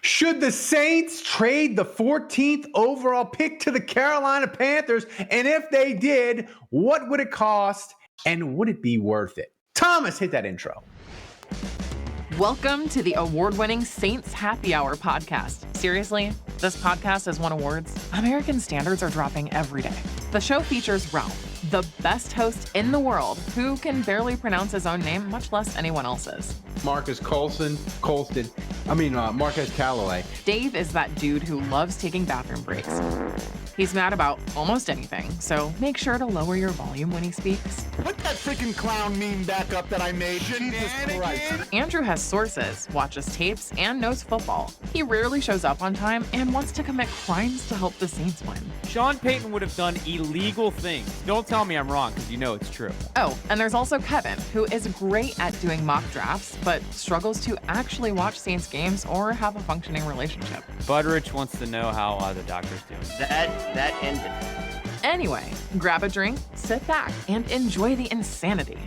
Should the Saints trade the 14th overall pick to the Carolina Panthers? And if they did, what would it cost? And would it be worth it? Thomas, hit that intro. Welcome to the award-winning Saints Happy Hour podcast. Seriously, this podcast has won awards. American standards are dropping every day. The show features Ralph, the best host in the world, who can barely pronounce his own name, much less anyone else's. Marcus Callaway. Dave is that dude who loves taking bathroom breaks. He's mad about almost anything, so make sure to lower your volume when he speaks. Put that freaking clown meme back up that I made. Jesus Christ. Andrew has sources, watches tapes, and knows football. He rarely shows up on time and wants to commit crimes to help the Saints win. Sean Payton would have done illegal things. Don't tell me I'm wrong, because you know it's true. Oh, and there's also Kevin, who is great at doing mock drafts, but struggles to actually watch Saints games or have a functioning relationship. Budrich wants to know how the doctor's doing. That ended. Anyway, grab a drink, sit back, and enjoy the insanity.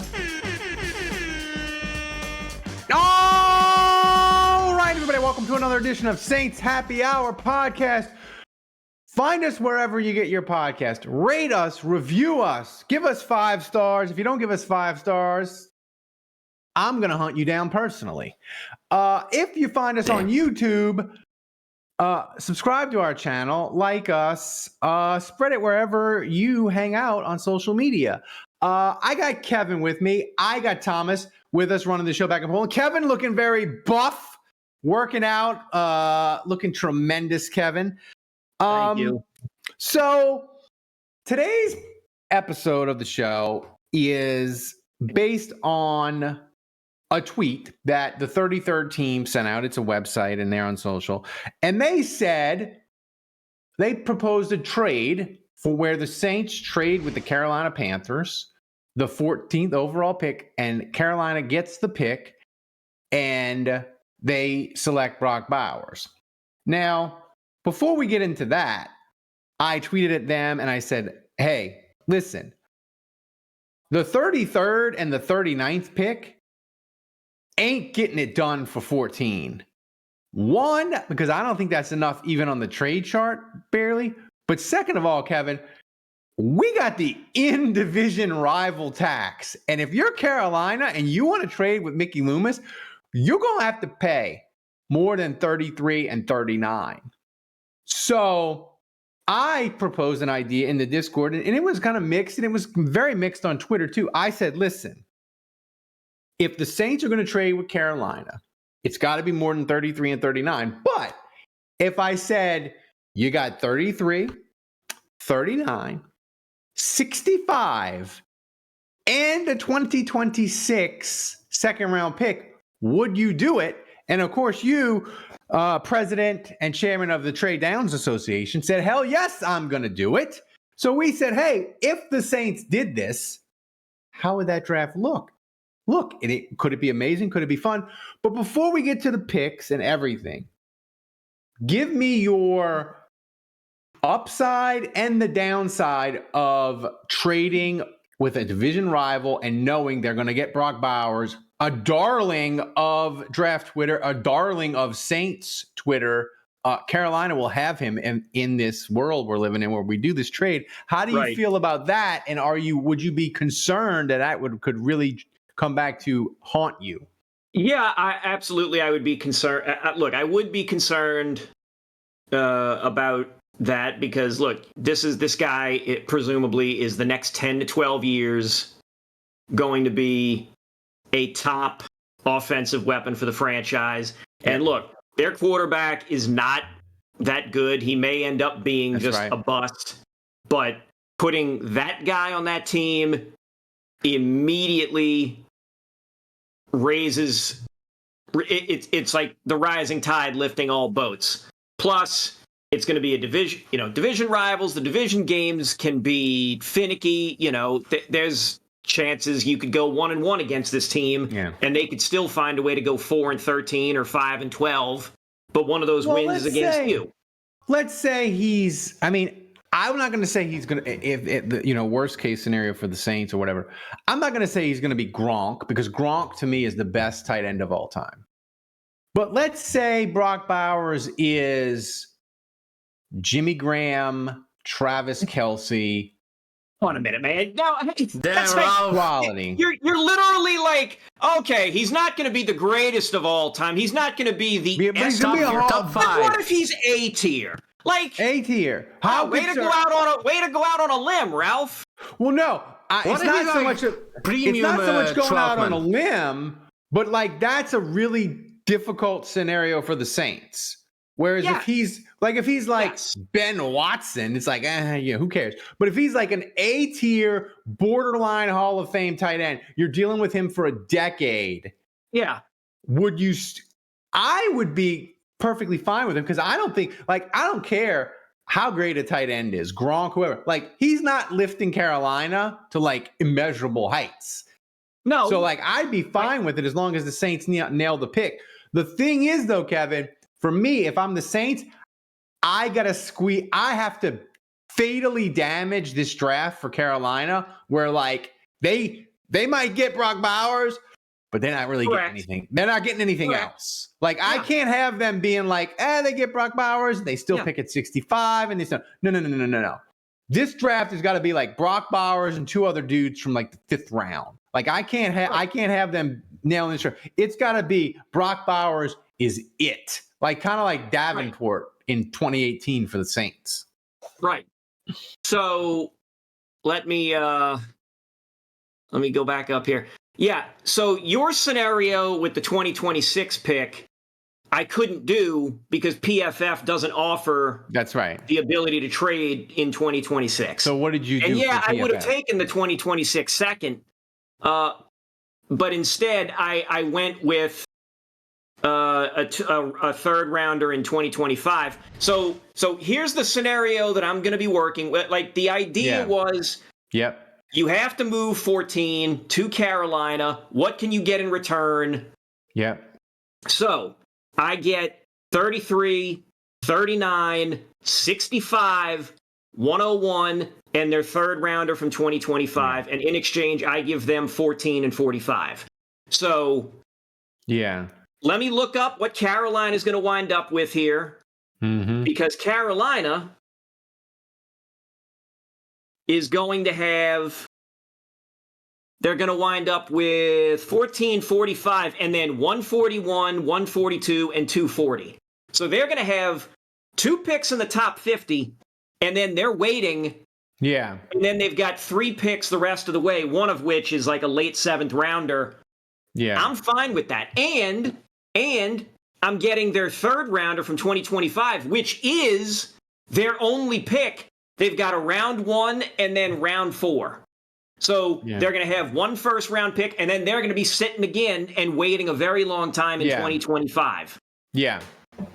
All right, everybody, welcome to another edition of Saints Happy Hour podcast. Find us wherever you get your podcast. Rate us, review us, give us 5 stars. If you don't give us 5 stars, I'm going to hunt you down personally. If you find us on YouTube, subscribe to our channel, like us, spread it wherever you hang out on social media. I got Kevin with me. I got Thomas with us running the show back and forth. Kevin looking very buff, working out, looking tremendous, Kevin. Thank you. So today's episode of the show is based on a tweet that the 33rd team sent out. It's a website and they're on social. And they said they proposed a trade for where the Saints trade with the Carolina Panthers, the 14th overall pick, and Carolina gets the pick and they select Brock Bowers. Now, before we get into that, I tweeted at them and I said, hey, listen, the 33rd and the 39th pick ain't getting it done for 14. One, because I don't think that's enough even on the trade chart, barely. But second of all, Kevin, we got the in-division rival tax. And if you're Carolina and you want to trade with Mickey Loomis, you're going to have to pay more than 33 and 39. So I proposed an idea in the Discord, and it was kind of mixed, and it was very mixed on Twitter too. I said, listen, if the Saints are going to trade with Carolina, it's got to be more than 33 and 39. But if I said you got 33, 39, 65, and a 2026 second round pick, would you do it? And of course, you, president and chairman of the Trade Downs Association, said, hell yes, I'm going to do it. So we said, hey, if the Saints did this, how would that draft look? Look, could it be amazing? Could it be fun? But before we get to the picks and everything, give me your upside and the downside of trading with a division rival and knowing they're going to get Brock Bowers, a darling of draft Twitter, a darling of Saints Twitter. Carolina will have him in this world we're living in where we do this trade. How do you feel about that? And would you be concerned that could really come back to haunt you? Yeah, I would be concerned. Look, I would be concerned about that because, look, this guy presumably is the next 10 to 12 years going to be a top offensive weapon for the franchise. And look, their quarterback is not that good. He may end up being a bust. But putting that guy on that team immediately raises it's like the rising tide lifting all boats. Plus, it's going to be a division rivals. The division games can be finicky. There's chances you could go 1-1 against this team, and they could still find a way to go 4-13 or 5-12. But one of those wins is against you. Let's say I'm not going to say he's going to, if worst case scenario for the Saints or whatever. I'm not going to say he's going to be Gronk because Gronk to me is the best tight end of all time. But let's say Brock Bowers is Jimmy Graham, Travis Kelce. Hold on a minute, man. No, that's Quality. You're literally like, okay, he's not going to be the greatest of all time. He's not going to be the But he's gonna be a top five. But what if he's A tier? Like A tier. Way to go out on a limb, Ralph. Well, no, it's not so much going out on a limb, but like that's a really difficult scenario for the Saints. Whereas if he's like Ben Watson, it's like, who cares? But if he's like an A tier, borderline Hall of Fame tight end, you're dealing with him for a decade. Yeah. I would be perfectly fine with him because I don't care how great a tight end is, Gronk, whoever. Like, he's not lifting Carolina to like immeasurable heights. No. So like, I'd be fine with it as long as the Saints nail the pick. The thing is, though, Kevin, for me, if I'm the Saints, I have to fatally damage this draft for Carolina, where like they might get Brock Bowers, but they're not really getting anything. They're not getting anything else. Like, I can't have them being like, they get Brock Bowers, they still pick at 65, and they say, no. This draft has got to be like Brock Bowers and two other dudes from like the 5th round. Like, I can't have them nailing this draft. It's got to be Brock Bowers is it. Like, kind of like Davenport in 2018 for the Saints. Right. So let me go back up here. Yeah. So your scenario with the 2026 pick, I couldn't do because PFF doesn't offer. That's right. The ability to trade in 2026. So what did you do? And I would have taken the 2026 second, but instead I went with a 3rd rounder in 2025. So here's the scenario that I'm going to be working with. Like, the idea was, you have to move 14 to Carolina. What can you get in return? So I get 33, 39, 65, 101, and their 3rd rounder from 2025. And in exchange, I give them 14 and 45. So let me look up what Carolina is going to wind up with here, because Carolina is going to have, they're going to wind up with 14, 45, and then 141, 142, and 240. So they're going to have 2 picks in the top 50, and then they're waiting. And then they've got 3 picks the rest of the way, one of which is like a late 7th rounder. I'm fine with that. And I'm getting their 3rd rounder from 2025, which is their only pick. They've got a round 1 and then round 4. So they're going to have 1 first-round pick, and then they're going to be sitting again and waiting a very long time in 2025. And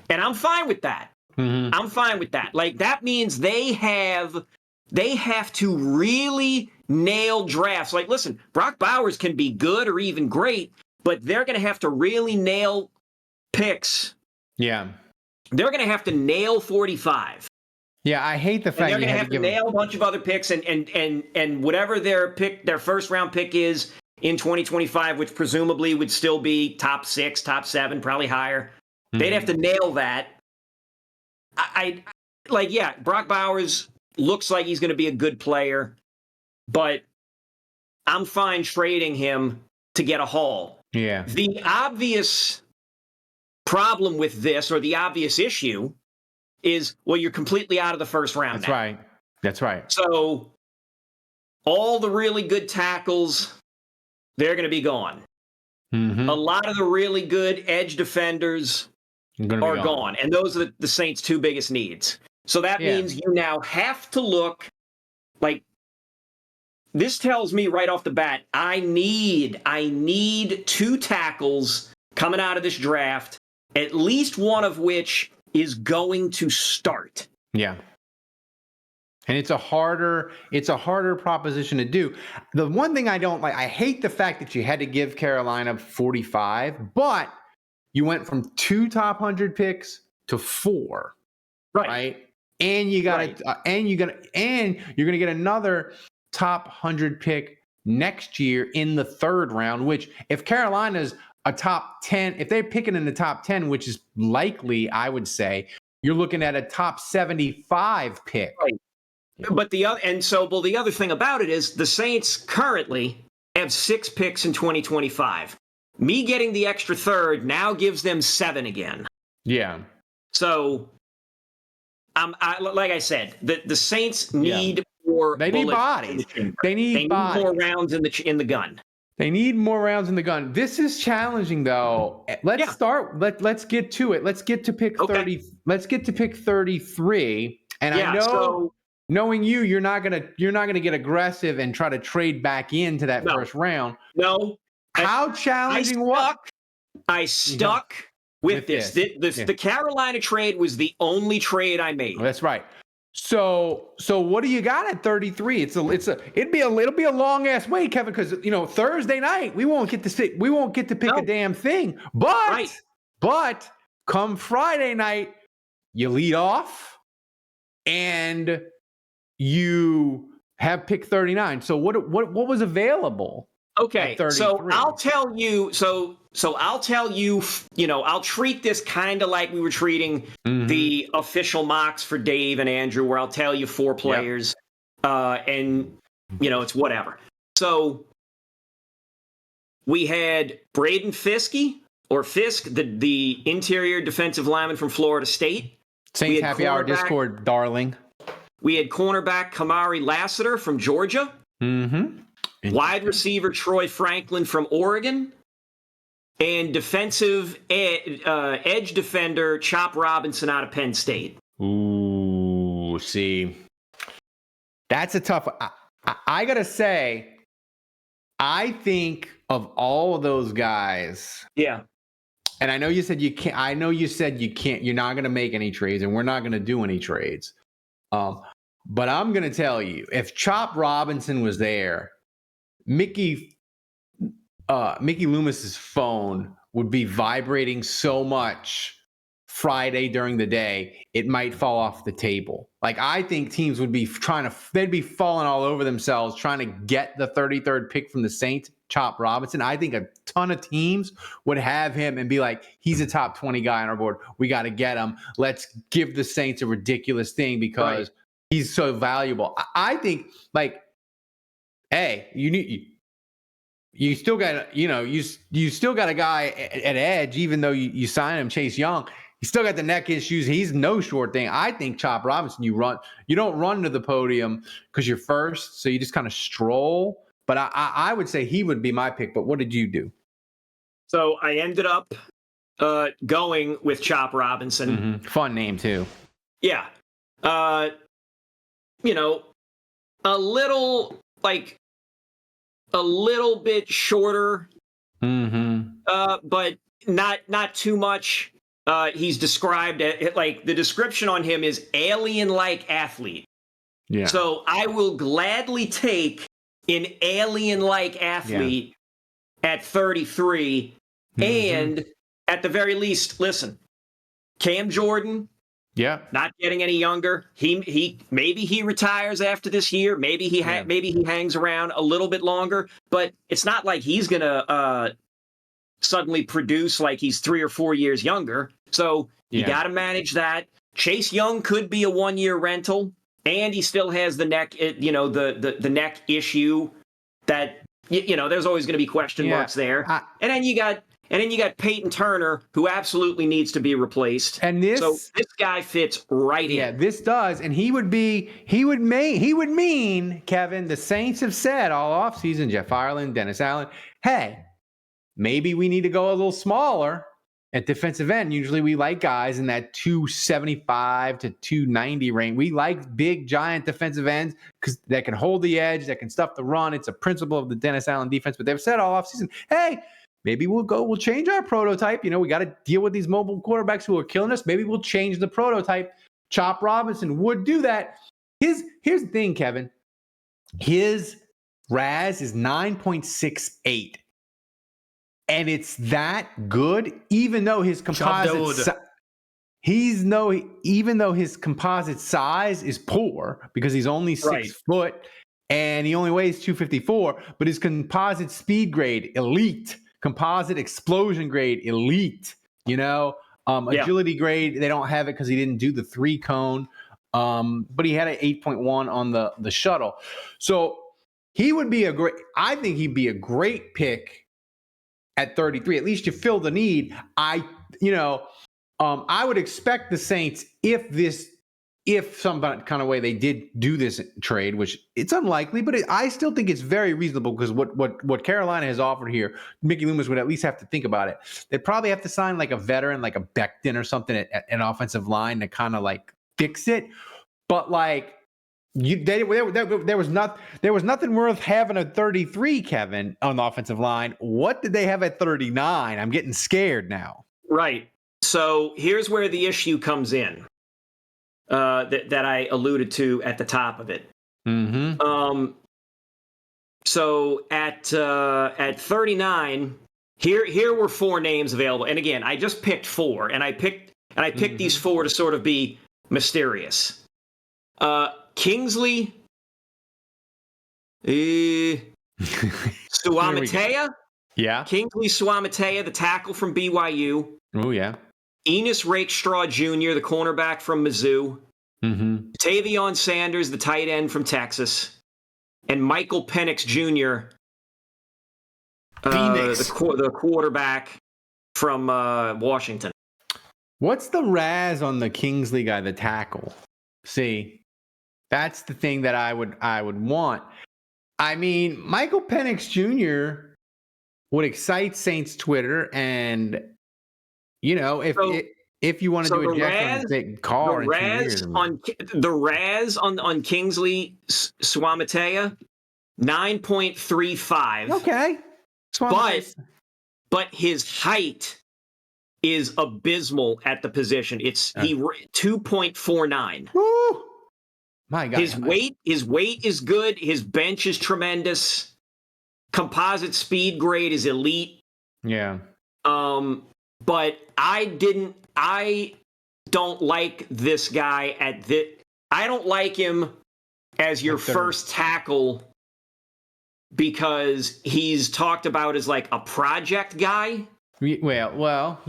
I'm fine with that. I'm fine with that. Like, that means they have to really nail drafts. Like, listen, Brock Bowers can be good or even great, but they're going to have to really nail picks. They're going to have to nail 45. I hate the fact they're going to have to nail a bunch of other picks, and whatever their 1st round pick is in 2025, which presumably would still be top 6, top 7, probably higher. They'd have to nail that. Brock Bowers looks like he's going to be a good player, but I'm fine trading him to get a haul. The obvious problem with this, or the obvious issue, is, well, you're completely out of the 1st round. That's right. So all the really good tackles, they're going to be gone. A lot of the really good edge defenders are gone. And those are the Saints' 2 biggest needs. So that means you now have to look like, this tells me right off the bat, I need 2 tackles coming out of this draft, at least one of which is going to start. And it's a harder proposition to do. The one thing I don't like, I hate the fact that you had to give Carolina 45, but you went from 2 top 100 picks to 4. Right? And you're going to get another top 100 pick next year in the 3rd round, which, if Carolina's a top 10. If they're picking in the top 10, which is likely, I would say, you're looking at a top 75 pick. Right. But the other thing about it is the Saints currently have 6 picks in 2025. Me getting the extra third now gives them 7 again. Yeah. So, like I said, the Saints need more. They need bodies. They need more rounds in the gun. They need more rounds in the gun. This is challenging, though. Let's start. Let's get to it. Let's get to pick 30. Let's get to pick 33. And I know, knowing you, you're not gonna get aggressive and try to trade back into that first round. No. How challenging? I stuck with this. The Carolina trade was the only trade I made. That's right. So what do you got at 33? It'll be a long ass wait, Kevin, because Thursday night we won't get to pick a damn thing. But come Friday night, you lead off and you have pick 39. So what was available? Okay, so I'll tell you. So I'll tell you. I'll treat this kind of like we were treating the official mocks for Dave and Andrew, where I'll tell you 4 players, and it's whatever. So we had Braden Fisk, the interior defensive lineman from Florida State. Saints Happy Hour Discord, darling. We had cornerback Kamari Lassiter from Georgia. Mm-hmm. Wide receiver Troy Franklin from Oregon, and defensive edge defender Chop Robinson out of Penn State. Ooh, see, that's a tough. I gotta say, I think of all of those guys. Yeah. And I know you said you can't. I know you said you can't. You're not gonna make any trades, and we're not gonna do any trades. But I'm gonna tell you, if Chop Robinson was there, Mickey Loomis's phone would be vibrating so much Friday during the day, it might fall off the table. Like, I think teams would be they'd be falling all over themselves trying to get the 33rd pick from the Saints, Chop Robinson. I think a ton of teams would have him and be like, he's a top 20 guy on our board. We got to get him. Let's give the Saints a ridiculous thing because he's so valuable. I think, like, hey, you still got you still got a guy at edge, even though you sign him, Chase Young. He's still got the neck issues. He's no short thing. I think Chop Robinson, you don't run to the podium because you're first, so you just kind of stroll. But I would say he would be my pick. But what did you do? So I ended up going with Chop Robinson. Mm-hmm. Fun name too. Yeah. A little bit shorter, but not too much. He's described like the description on him is alien-like athlete. Yeah. So I will gladly take an alien-like athlete at 33, and at the very least, listen, Cam Jordan. Yeah, not getting any younger. He maybe he retires after this year. Maybe he hangs around a little bit longer. But it's not like he's gonna suddenly produce like he's 3 or 4 years younger. So you got to manage that. Chase Young could be a 1-year rental, and he still has the neck. The neck issue that there's always going to be question marks there. And then you got Peyton Turner, who absolutely needs to be replaced. And this guy fits right in. Yeah, this does. And he would mean, Kevin, the Saints have said all offseason, Jeff Ireland, Dennis Allen, hey, maybe we need to go a little smaller at defensive end. Usually we like guys in that 275 to 290 range. We like big, giant defensive ends because that can hold the edge, that can stuff the run. It's a principle of the Dennis Allen defense. But they've said all offseason, hey, maybe we'll change our prototype. We got to deal with these mobile quarterbacks who are killing us. Maybe we'll change the prototype. Chop Robinson would do that. Here's the thing, Kevin. His RAS is 9.68. And it's that good, even though his composite even though his composite size is poor because he's only 6 foot and he only weighs 254, but his composite speed grade elite. composite explosion grade, elite. Agility grade, they don't have it because he didn't do the 3-cone. But he had an 8.1 on the shuttle. So he would be I think he'd be a great pick at 33. At least you fill the need. I would expect the Saints, if some kind of way they did do this trade, which it's unlikely, but I still think it's very reasonable because what Carolina has offered here, Mickey Loomis would at least have to think about it. They'd probably have to sign like a veteran, like a Becton or something at an offensive line to kind of like fix it. But like there was nothing worth having at 33, Kevin, on the offensive line. What did they have at 39? I'm getting scared now. Right. So here's where the issue comes in. That I alluded to at the top of it. Mm-hmm. So at 39, here were 4 names available, and again, I just picked 4, and I picked these 4 to sort of be mysterious. Kingsley, Suamatea, Kingsley Suamatea, the tackle from BYU. Oh yeah. Enos Rakestraw Jr., the cornerback from Mizzou. Mm-hmm. Tavion Sanders, the tight end from Texas. And Michael Penix Jr., the quarterback from Washington. What's the Raz on the Kingsley guy, the tackle? See, that's the thing that I would want. I mean, Michael Penix Jr. would excite Saints Twitter, and if you want to do a Jack car, the Raz on Kingsley Suamatea, 9.35. Okay, but his height is abysmal at the position. It's 2.49. Woo! My God, his weight is good. His bench is tremendous. Composite speed grade is elite. Yeah. But I don't like this guy I don't like him as your first tackle because he's talked about as like a project guy. Well,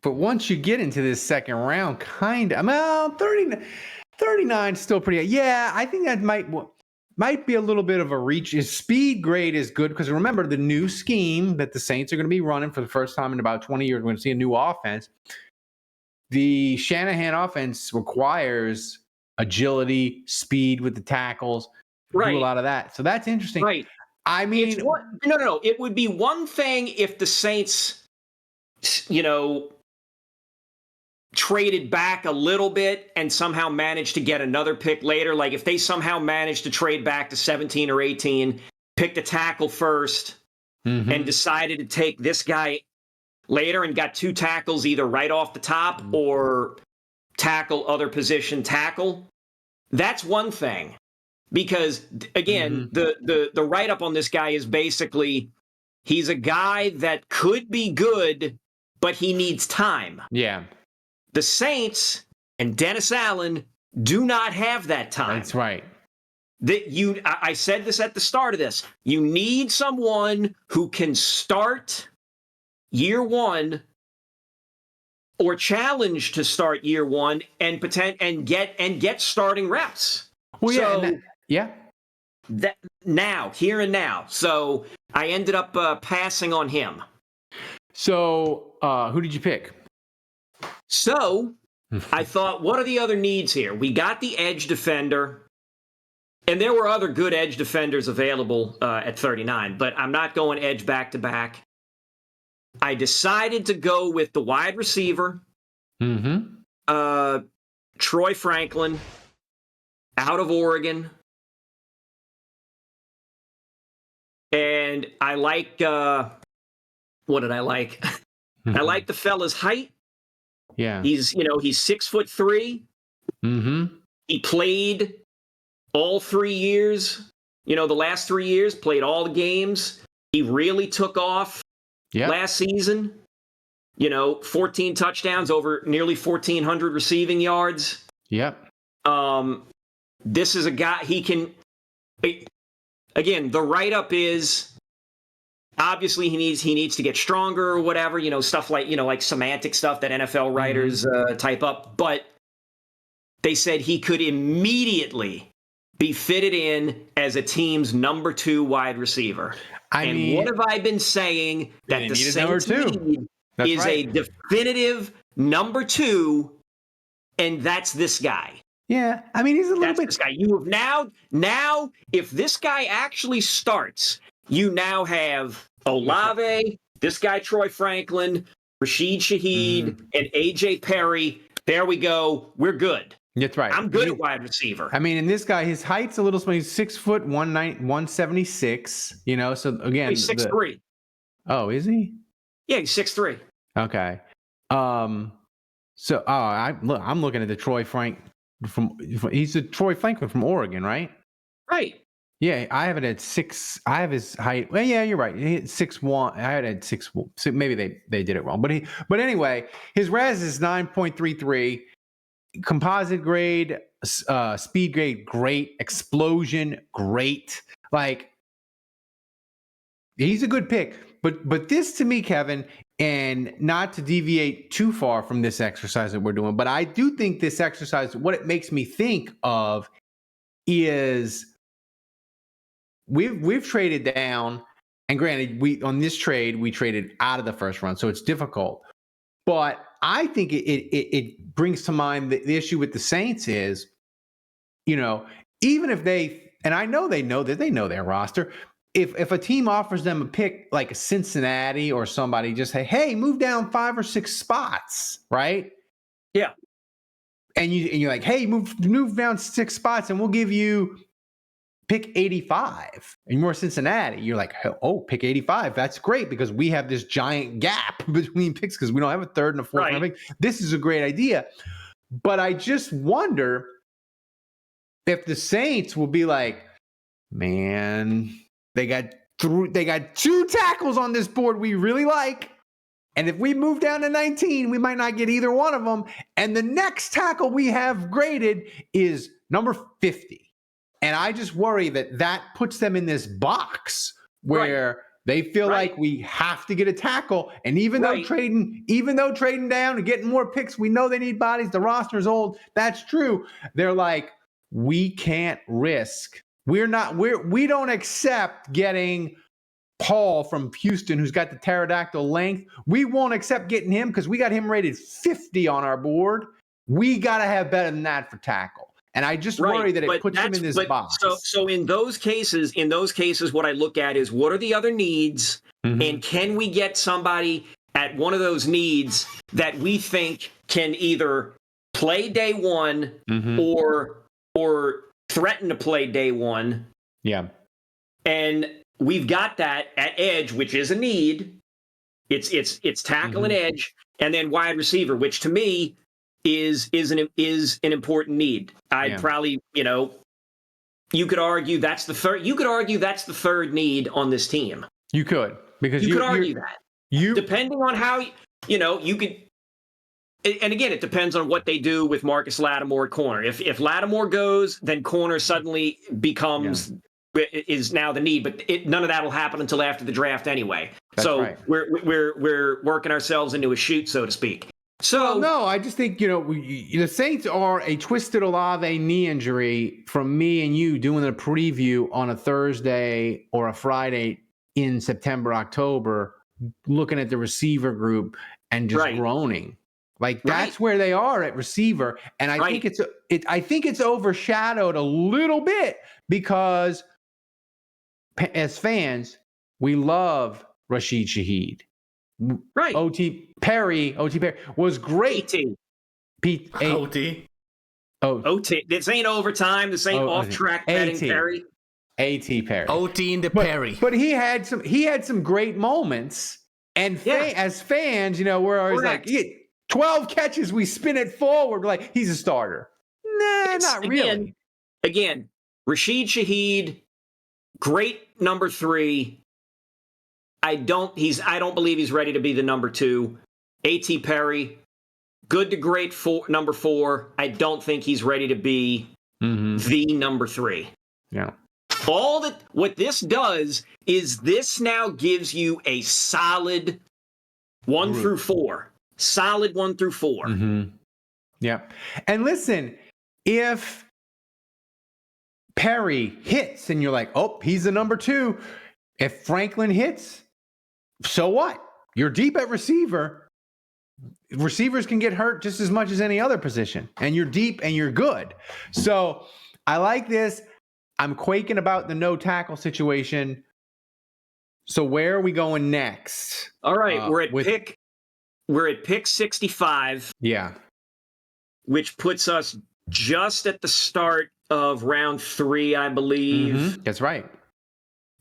but once you get into this second round, kind of, well, 39 still pretty. Yeah, I think that might be a little bit of a reach. His speed grade is good because remember the new scheme that the Saints are going to be running for the first time in about 20 years. We're going to see a new offense. The Shanahan offense requires agility, speed with the tackles, do a lot of that. So that's interesting. Right. I mean, no. It would be one thing if the Saints, traded back a little bit and somehow managed to get another pick later. Like if they somehow managed to trade back to 17 or 18, picked a tackle first, and decided to take this guy later and got 2 tackles either right off the top or tackle other position tackle. That's one thing. Because again, the write-up on this guy is basically he's a guy that could be good, but he needs time. Yeah. The Saints and Dennis Allen do not have that time. That's right. I said this at the start of this. You need someone who can start year 1 or challenge to start year 1 and get starting reps. Well, Here and now. So I ended up passing on him. So who did you pick? So I thought, what are the other needs here? We got the edge defender, and there were other good edge defenders available at 39, but I'm not going edge back-to-back. I decided to go with the wide receiver, Troy Franklin, out of Oregon. And I like, what did I like? I like the fella's height. Yeah. He's 6'3". He played all 3 years, the last 3 years, played all the games. He really took off last season. 14 touchdowns, over nearly 1,400 receiving yards. Yep. This is a guy, he can, again, the write-up is obviously he needs to get stronger or whatever, stuff like semantic stuff that NFL writers type up. But they said he could immediately be fitted in as a team's number 2 wide receiver. What have I been saying? That the Saints need is a definitive number 2, and that's this guy. Yeah, I mean, he's a little bit. This guy. You have now, if this guy actually starts, you now have Olave, this guy Troy Franklin, Rashid Shaheed, and AJ Perry. There we go. We're good. That's right. I'm good at wide receiver. I mean, and this guy, his height's a little small. He's 6 foot 176. So again, he's 6'3". Oh, is he? Yeah, he's 6'3". Okay. So I'm looking at the Troy he's a Troy Franklin from Oregon, right? Right. Yeah, I have it at 6. I have his height. Well, yeah, you're right. He's 6'1". I had it at 6. So maybe they did it wrong. But anyway, his res is 9.33. Composite grade, speed grade, great. Explosion, great. Like, he's a good pick. But this to me, Kevin, and not to deviate too far from this exercise that we're doing, but I do think this exercise, what it makes me think of is we've traded down, and granted, on this trade we traded out of the first round, so it's difficult. But I think it brings to mind the issue with the Saints is, even if and I know they know their roster. If a team offers them a pick like a Cincinnati or somebody, just say, hey, move down 5 or 6 spots, right? Yeah. And you're like, hey, move down 6 spots, and we'll give you pick 85. And you're Cincinnati. You're like, oh, pick 85. That's great because we have this giant gap between picks because we don't have a 3rd and a 4th round pick. This is a great idea. But I just wonder if the Saints will be like, man, they got 2 tackles on this board we really like. And if we move down to 19, we might not get either one of them. And the next tackle we have graded is number 50. And I just worry that puts them in this box where they feel like we have to get a tackle. And even though trading down and getting more picks, we know they need bodies. The roster's old. That's true. They're like, we can't risk. We don't accept getting Paul from Houston, who's got the pterodactyl length. We won't accept getting him because we got him rated 50 on our board. We got to have better than that for tackle. And I just worry that it puts him in this box. So in those cases, what I look at is what are the other needs, and can we get somebody at one of those needs that we think can either play day one or threaten to play day one. Yeah. And we've got that at edge, which is a need. It's tackle and edge, and then wide receiver, which to me is an important need. I'd probably, you could argue that's the third. You could argue that's the third need on this team. You could, because you could argue that. Depending on how you could. And again, it depends on what they do with Marcus Lattimore at corner. If Lattimore goes, then corner suddenly becomes is now the need. But none of that will happen until after the draft anyway. That's so we're working ourselves into a shoot, so to speak. So no, I just think the Saints are a twisted Olave knee injury from me and you doing a preview on a Thursday or a Friday in September, October, looking at the receiver group and just groaning. Like that's where they are at receiver, and I think it's overshadowed a little bit because as fans we love Rashid Shaheed. Right. OT Perry was great. OT. This ain't overtime. This ain't off track betting. Perry. AT Perry. OT into Perry. But he had some great moments, and as fans, we're always like. 12 catches, we spin it forward. Like, he's a starter. Nah, not really. Again, Rashid Shaheed, great number 3. I don't believe he's ready to be the number 2. A.T. Perry, good to great number 4. I don't think he's ready to be the number 3. Yeah. What this does is this now gives you a solid 1 through 4. Solid 1 through 4. Mm-hmm. Yeah. And listen, if Perry hits and you're like, oh, he's the number 2. If Franklin hits, so what? You're deep at receiver. Receivers can get hurt just as much as any other position, and you're deep and you're good. So I like this. I'm quaking about the no tackle situation. So where are we going next? All right, we're at pick 65. Yeah. Which puts us just at the start of round 3, I believe. Mm-hmm. That's right.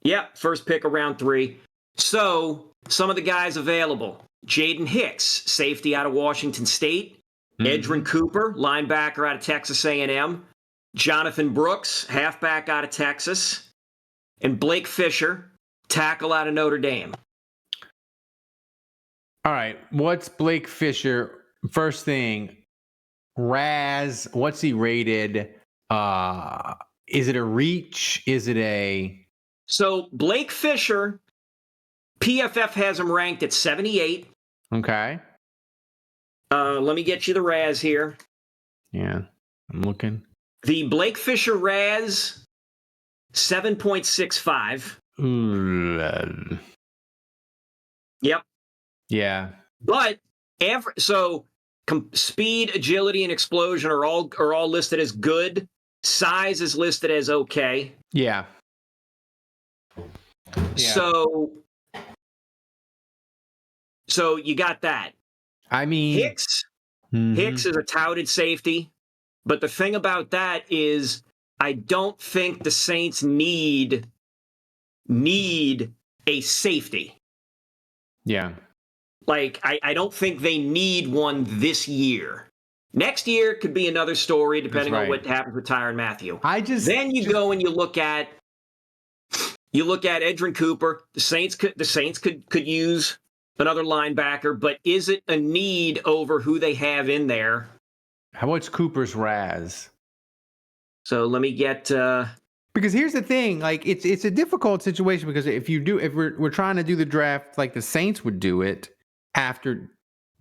Yeah, first pick of round 3. So some of the guys available: Jaden Hicks, safety out of Washington State; Edrin Cooper, linebacker out of Texas A&M; Jonathan Brooks, halfback out of Texas; and Blake Fisher, tackle out of Notre Dame. All right, what's Blake Fisher? First thing, Raz, what's he rated? Is it a reach? Is it a... So Blake Fisher, PFF has him ranked at 78. Okay. Let me get you the Raz here. Yeah, I'm looking. The Blake Fisher Raz, 7.65. Yep. Yeah. But speed, agility, and explosion are all listed as good. Size is listed as okay. Yeah. So you got that. I mean, Hicks is a touted safety, but the thing about that is I don't think the Saints need a safety. Yeah. Like, I don't think they need one this year. Next year could be another story, depending on what happens with Tyrann Mathieu. Then you go and you look at Edrin Cooper. The Saints could use another linebacker, but is it a need over who they have in there? How much Cooper's Raz? So let me get. Because here's the thing, like it's a difficult situation because if we're trying to do the draft like the Saints would do it after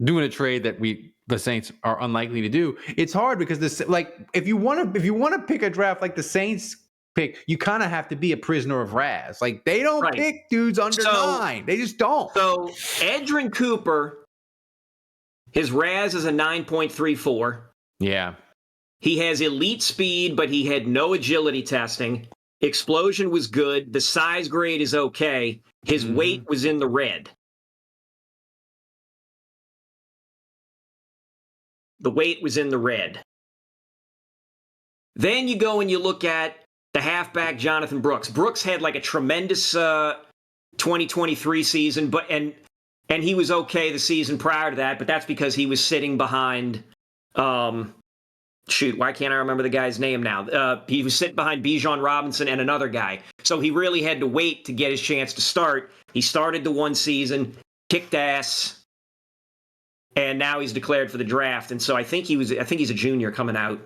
doing a trade that the Saints are unlikely to do, it's hard because if you want to pick a draft like the Saints pick, you kind of have to be a prisoner of Raz. Like they don't pick dudes under 9. They just don't. So Edrin Cooper, his Raz is a 9.34. Yeah. He has elite speed, but he had no agility testing. Explosion was good. The size grade is okay. His weight was in the red. The weight was in the red. Then you go and you look at the halfback, Jonathan Brooks. Brooks had like a tremendous 2023 season, and he was okay the season prior to that, but that's because he was sitting behind why can't I remember the guy's name now? He was sitting behind Bijan Robinson and another guy. So he really had to wait to get his chance to start. He started the one season, kicked ass, and now he's declared for the draft. And so I think he's a junior coming out.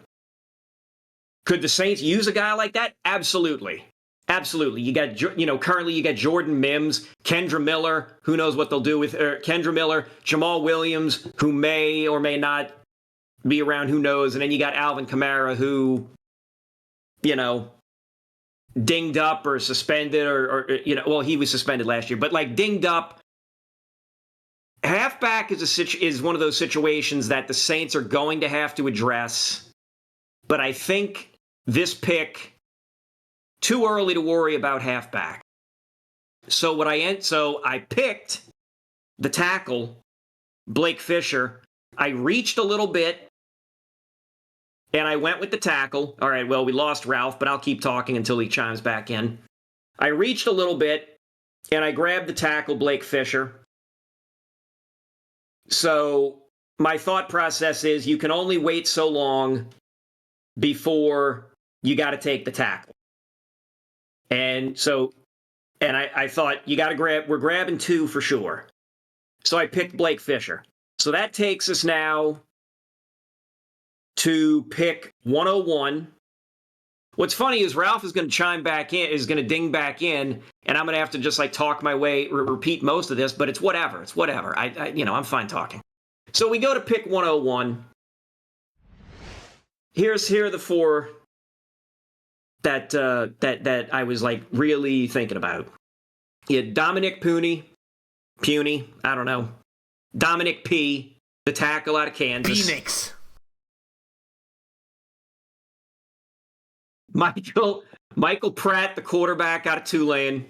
Could the Saints use a guy like that? Absolutely. Absolutely. Currently you got Jordan Mims, Kendra Miller, who knows what they'll do with Kendra Miller, Jamal Williams, who may or may not be around, who knows? And then you got Alvin Kamara, who, dinged up or suspended or he was suspended last year, but like dinged up. Halfback is one of those situations that the Saints are going to have to address, but I think this pick, too early to worry about halfback. So I picked the tackle, Blake Fisher. I reached a little bit, and I went with the tackle. All right, well, we lost Ralph, but I'll keep talking until he chimes back in. I reached a little bit, and I grabbed the tackle, Blake Fisher. So my thought process is you can only wait so long before you got to take the tackle. And I thought we're grabbing 2 for sure. So I picked Blake Fisher. So that takes us now to pick 101. What's funny is Ralph is going to chime back in, is going to ding back in, and I'm going to have to just like talk my way, repeat most of this, but it's whatever. It's whatever. I'm fine talking. So we go to pick 101. Here are the four that I was like really thinking about. You had Dominic Puny, I don't know. Dominic P, the tackle out of Kansas. Phoenix. Michael Pratt, the quarterback out of Tulane.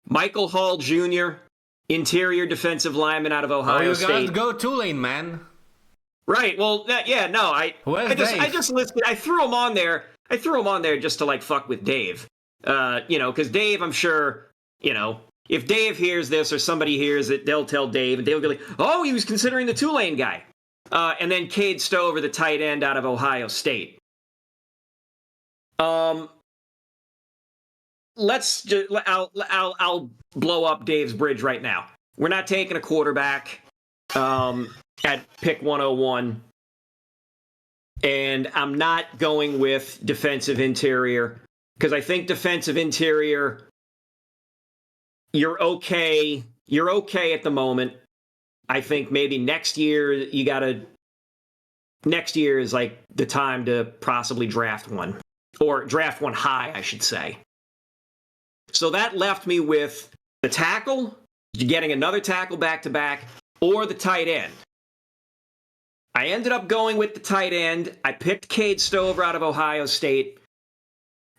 Michael Hall Jr., interior defensive lineman out of Ohio State. Oh, you gotta go Tulane, man. Right. Well, I just listed. I threw him on there. Just to like fuck with Dave. Because Dave, I'm sure, if Dave hears this or somebody hears it, they'll tell Dave, and Dave will be like, "Oh, he was considering the Tulane guy." And then Cade Stover, the tight end out of Ohio State. I'll blow up Dave's bridge right now. We're not taking a quarterback at pick 101, and I'm not going with defensive interior because I think defensive interior, you're okay at the moment. I think maybe next year next year is like the time to possibly draft one. Or draft one high, I should say. So that left me with the tackle, getting another tackle back-to-back, or the tight end. I ended up going with the tight end. I picked Cade Stover out of Ohio State.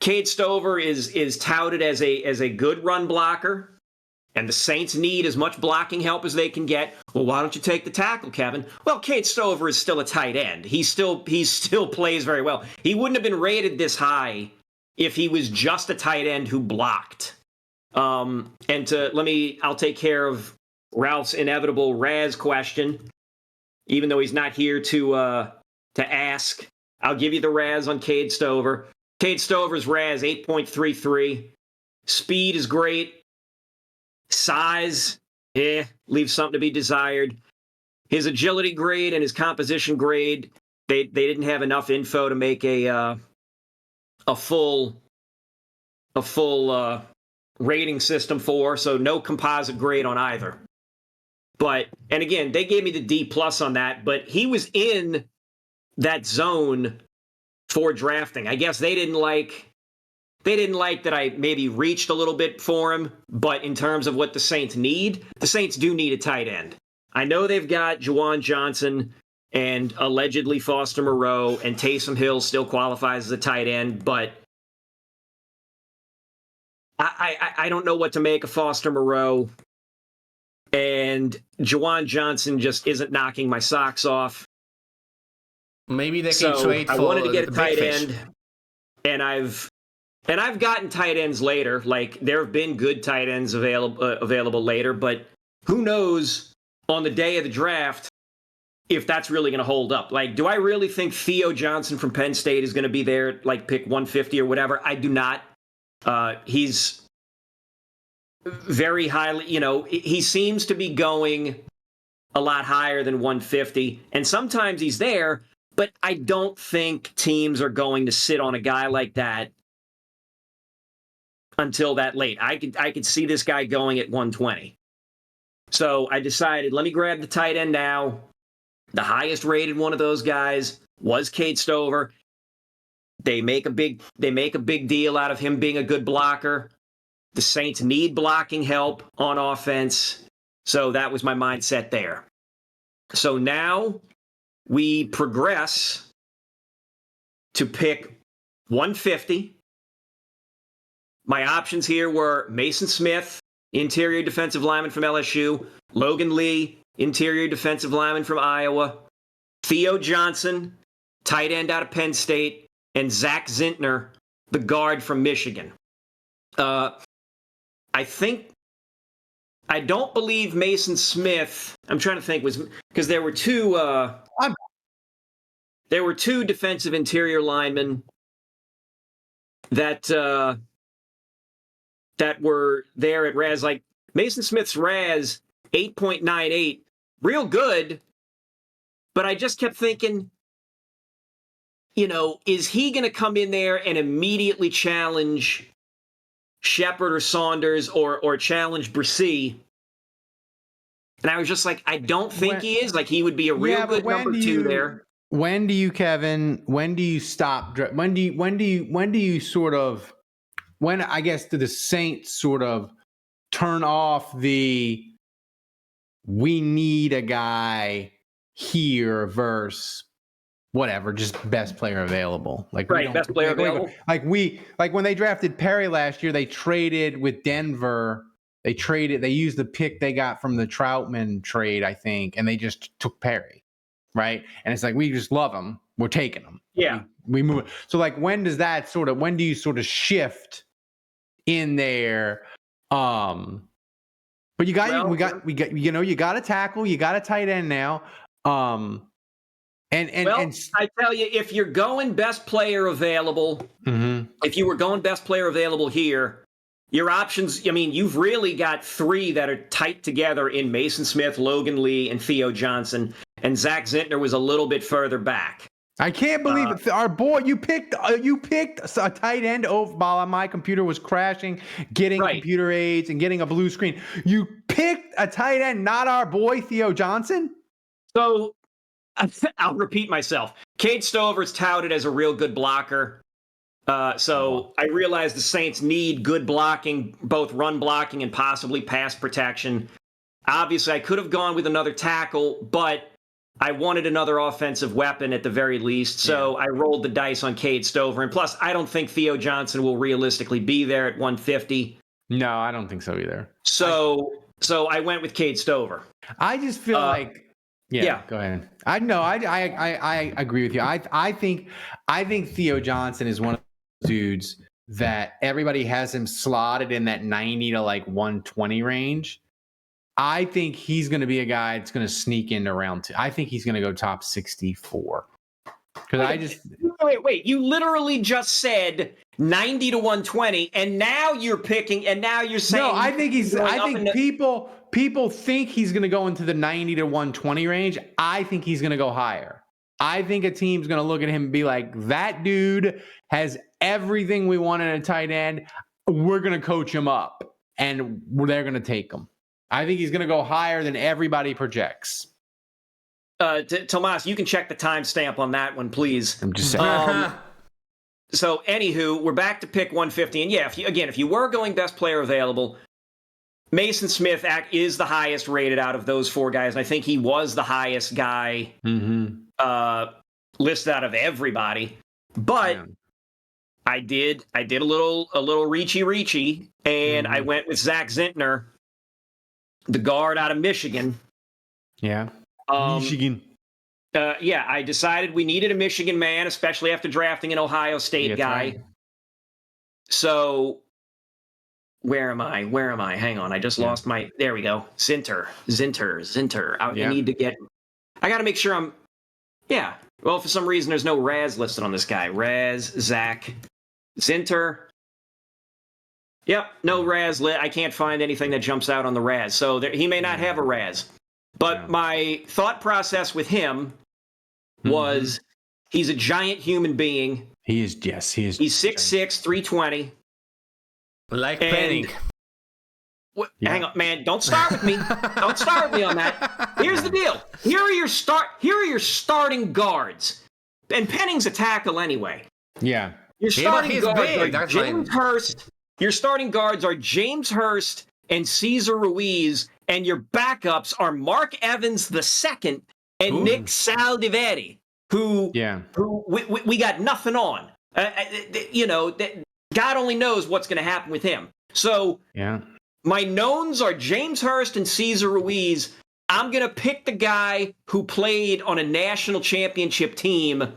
Cade Stover is touted as a good run blocker, and the Saints need as much blocking help as they can get. Well, why don't you take the tackle, Kevin? Well, Cade Stover is still a tight end. He still plays very well. He wouldn't have been rated this high if he was just a tight end who blocked. I'll take care of Ralph's inevitable Raz question, even though he's not here to ask. I'll give you the Raz on Cade Stover. Cade Stover's Raz 8.33. Speed is great. Size, leaves something to be desired. His agility grade and his composition grade, they didn't have enough info to make a full rating system for, so no composite grade on either. And again, they gave me the D+ on that, but he was in that zone for drafting. I guess they didn't like that I maybe reached a little bit for him, but in terms of what the Saints need, the Saints do need a tight end. I know they've got Juwan Johnson and allegedly Foster Moreau, and Taysom Hill still qualifies as a tight end, but I don't know what to make of Foster Moreau, and Juwan Johnson just isn't knocking my socks off. Maybe they can trade for I wanted to get a tight fish. end, and I've gotten tight ends later. Like, there have been good tight ends available later, but who knows on the day of the draft if that's really going to hold up. Like, do I really think Theo Johnson from Penn State is going to be there, like pick 150 or whatever? I do not. He's very highly, he seems to be going a lot higher than 150, and sometimes he's there, but I don't think teams are going to sit on a guy like that until that late. I could see this guy going at 120. So I decided, let me grab the tight end now. The highest rated one of those guys was Cade Stover. They make a big deal out of him being a good blocker. The Saints need blocking help on offense. So that was my mindset there. So now we progress to pick 150. My options here were Mason Smith, interior defensive lineman from LSU, Logan Lee, interior defensive lineman from Iowa, Theo Johnson, tight end out of Penn State, and Zach Zintner, the guard from Michigan. I don't believe Mason Smith, I'm trying to think, was because there were two defensive interior linemen that were there at Raz. Like, Mason Smith's Raz 8.98, real good, but I just kept thinking is he going to come in there and immediately challenge Shepard or Saunders or challenge Brisee? And I was just like, I don't think he is. Like, he would be a real good number two there. When do you, Kevin? When do you stop? When do you sort of? When, I guess, do the Saints sort of turn off the we need a guy here versus whatever, just best player available? Like, right, best player available. Like when they drafted Perry last year, they traded with Denver. They used the pick they got from the Troutman trade, I think, and they just took Perry, right? And it's like, we just love him. We're taking him. Yeah. We move. So, like, when do you sort of shift in there? But you got a tackle, you got a tight end now. And I tell you, if you're going best player available, if you were going best player available here, your options, I mean, you've really got three that are tight together in Mason Smith, Logan Lee, and Theo Johnson. And Zach Zentner was a little bit further back. I can't believe it. Our boy, you picked a tight end over while my computer was crashing, getting computer aids and getting a blue screen. You picked a tight end, not our boy Theo Johnson. So I'll repeat myself. Cade Stover's touted as a real good blocker. So I realize the Saints need good blocking, both run blocking and possibly pass protection. Obviously, I could have gone with another tackle, but I wanted another offensive weapon at the very least. So I rolled the dice on Cade Stover. And plus, I don't think Theo Johnson will realistically be there at 150. No, I don't think so either. So I went with Cade Stover. I just feel like... Yeah, go ahead. I agree with you. I think Theo Johnson is one of those dudes that everybody has him slotted in that 90 to like 120 range. I think he's going to be a guy that's going to sneak into round two. I think he's going to go top 64. Because wait, you literally just said 90 to 120, and now you're picking, and now you're saying... No, I think people think he's going to go into the 90 to 120 range. I think he's going to go higher. I think a team's going to look at him and be like, that dude has everything we want in a tight end. We're going to coach him up, and they're going to take him. I think he's going to go higher than everybody projects. Tomas, you can check the timestamp on that one, please. I'm just saying. So, anywho, we're back to pick 150. And yeah, if you were going best player available, Mason Smith is the highest rated out of those four guys. And I think he was the highest guy listed out of everybody. But I did a little reachy, and I went with Zach Zentner, the guard out of Michigan. Yeah. Michigan. I decided we needed a Michigan man, especially after drafting an Ohio State guy. Right. So, where am I? Hang on, I just lost my... There we go. Zinter. I got to make sure I'm... Yeah. Well, for some reason, there's no Raz listed on this guy. Raz, Zach, Zinter. Yep, no Raz. I can't find anything that jumps out on the Raz. So he may not have a Raz. But my thought process with him was he's a giant human being. He is, yes. He's 6'6", 320. Like Penning. Hang on, man. Don't start with me. Don't start with me on that. Here's the deal. Here are your starting guards. And Penning's a tackle anyway. Yeah. Your starting guards are James Hurst. Your starting guards are James Hurst and Cesar Ruiz, and your backups are Mark Evans II and Nick Saldiveri, who we got nothing on. God only knows what's going to happen with him. So my knowns are James Hurst and Cesar Ruiz. I'm going to pick the guy who played on a national championship team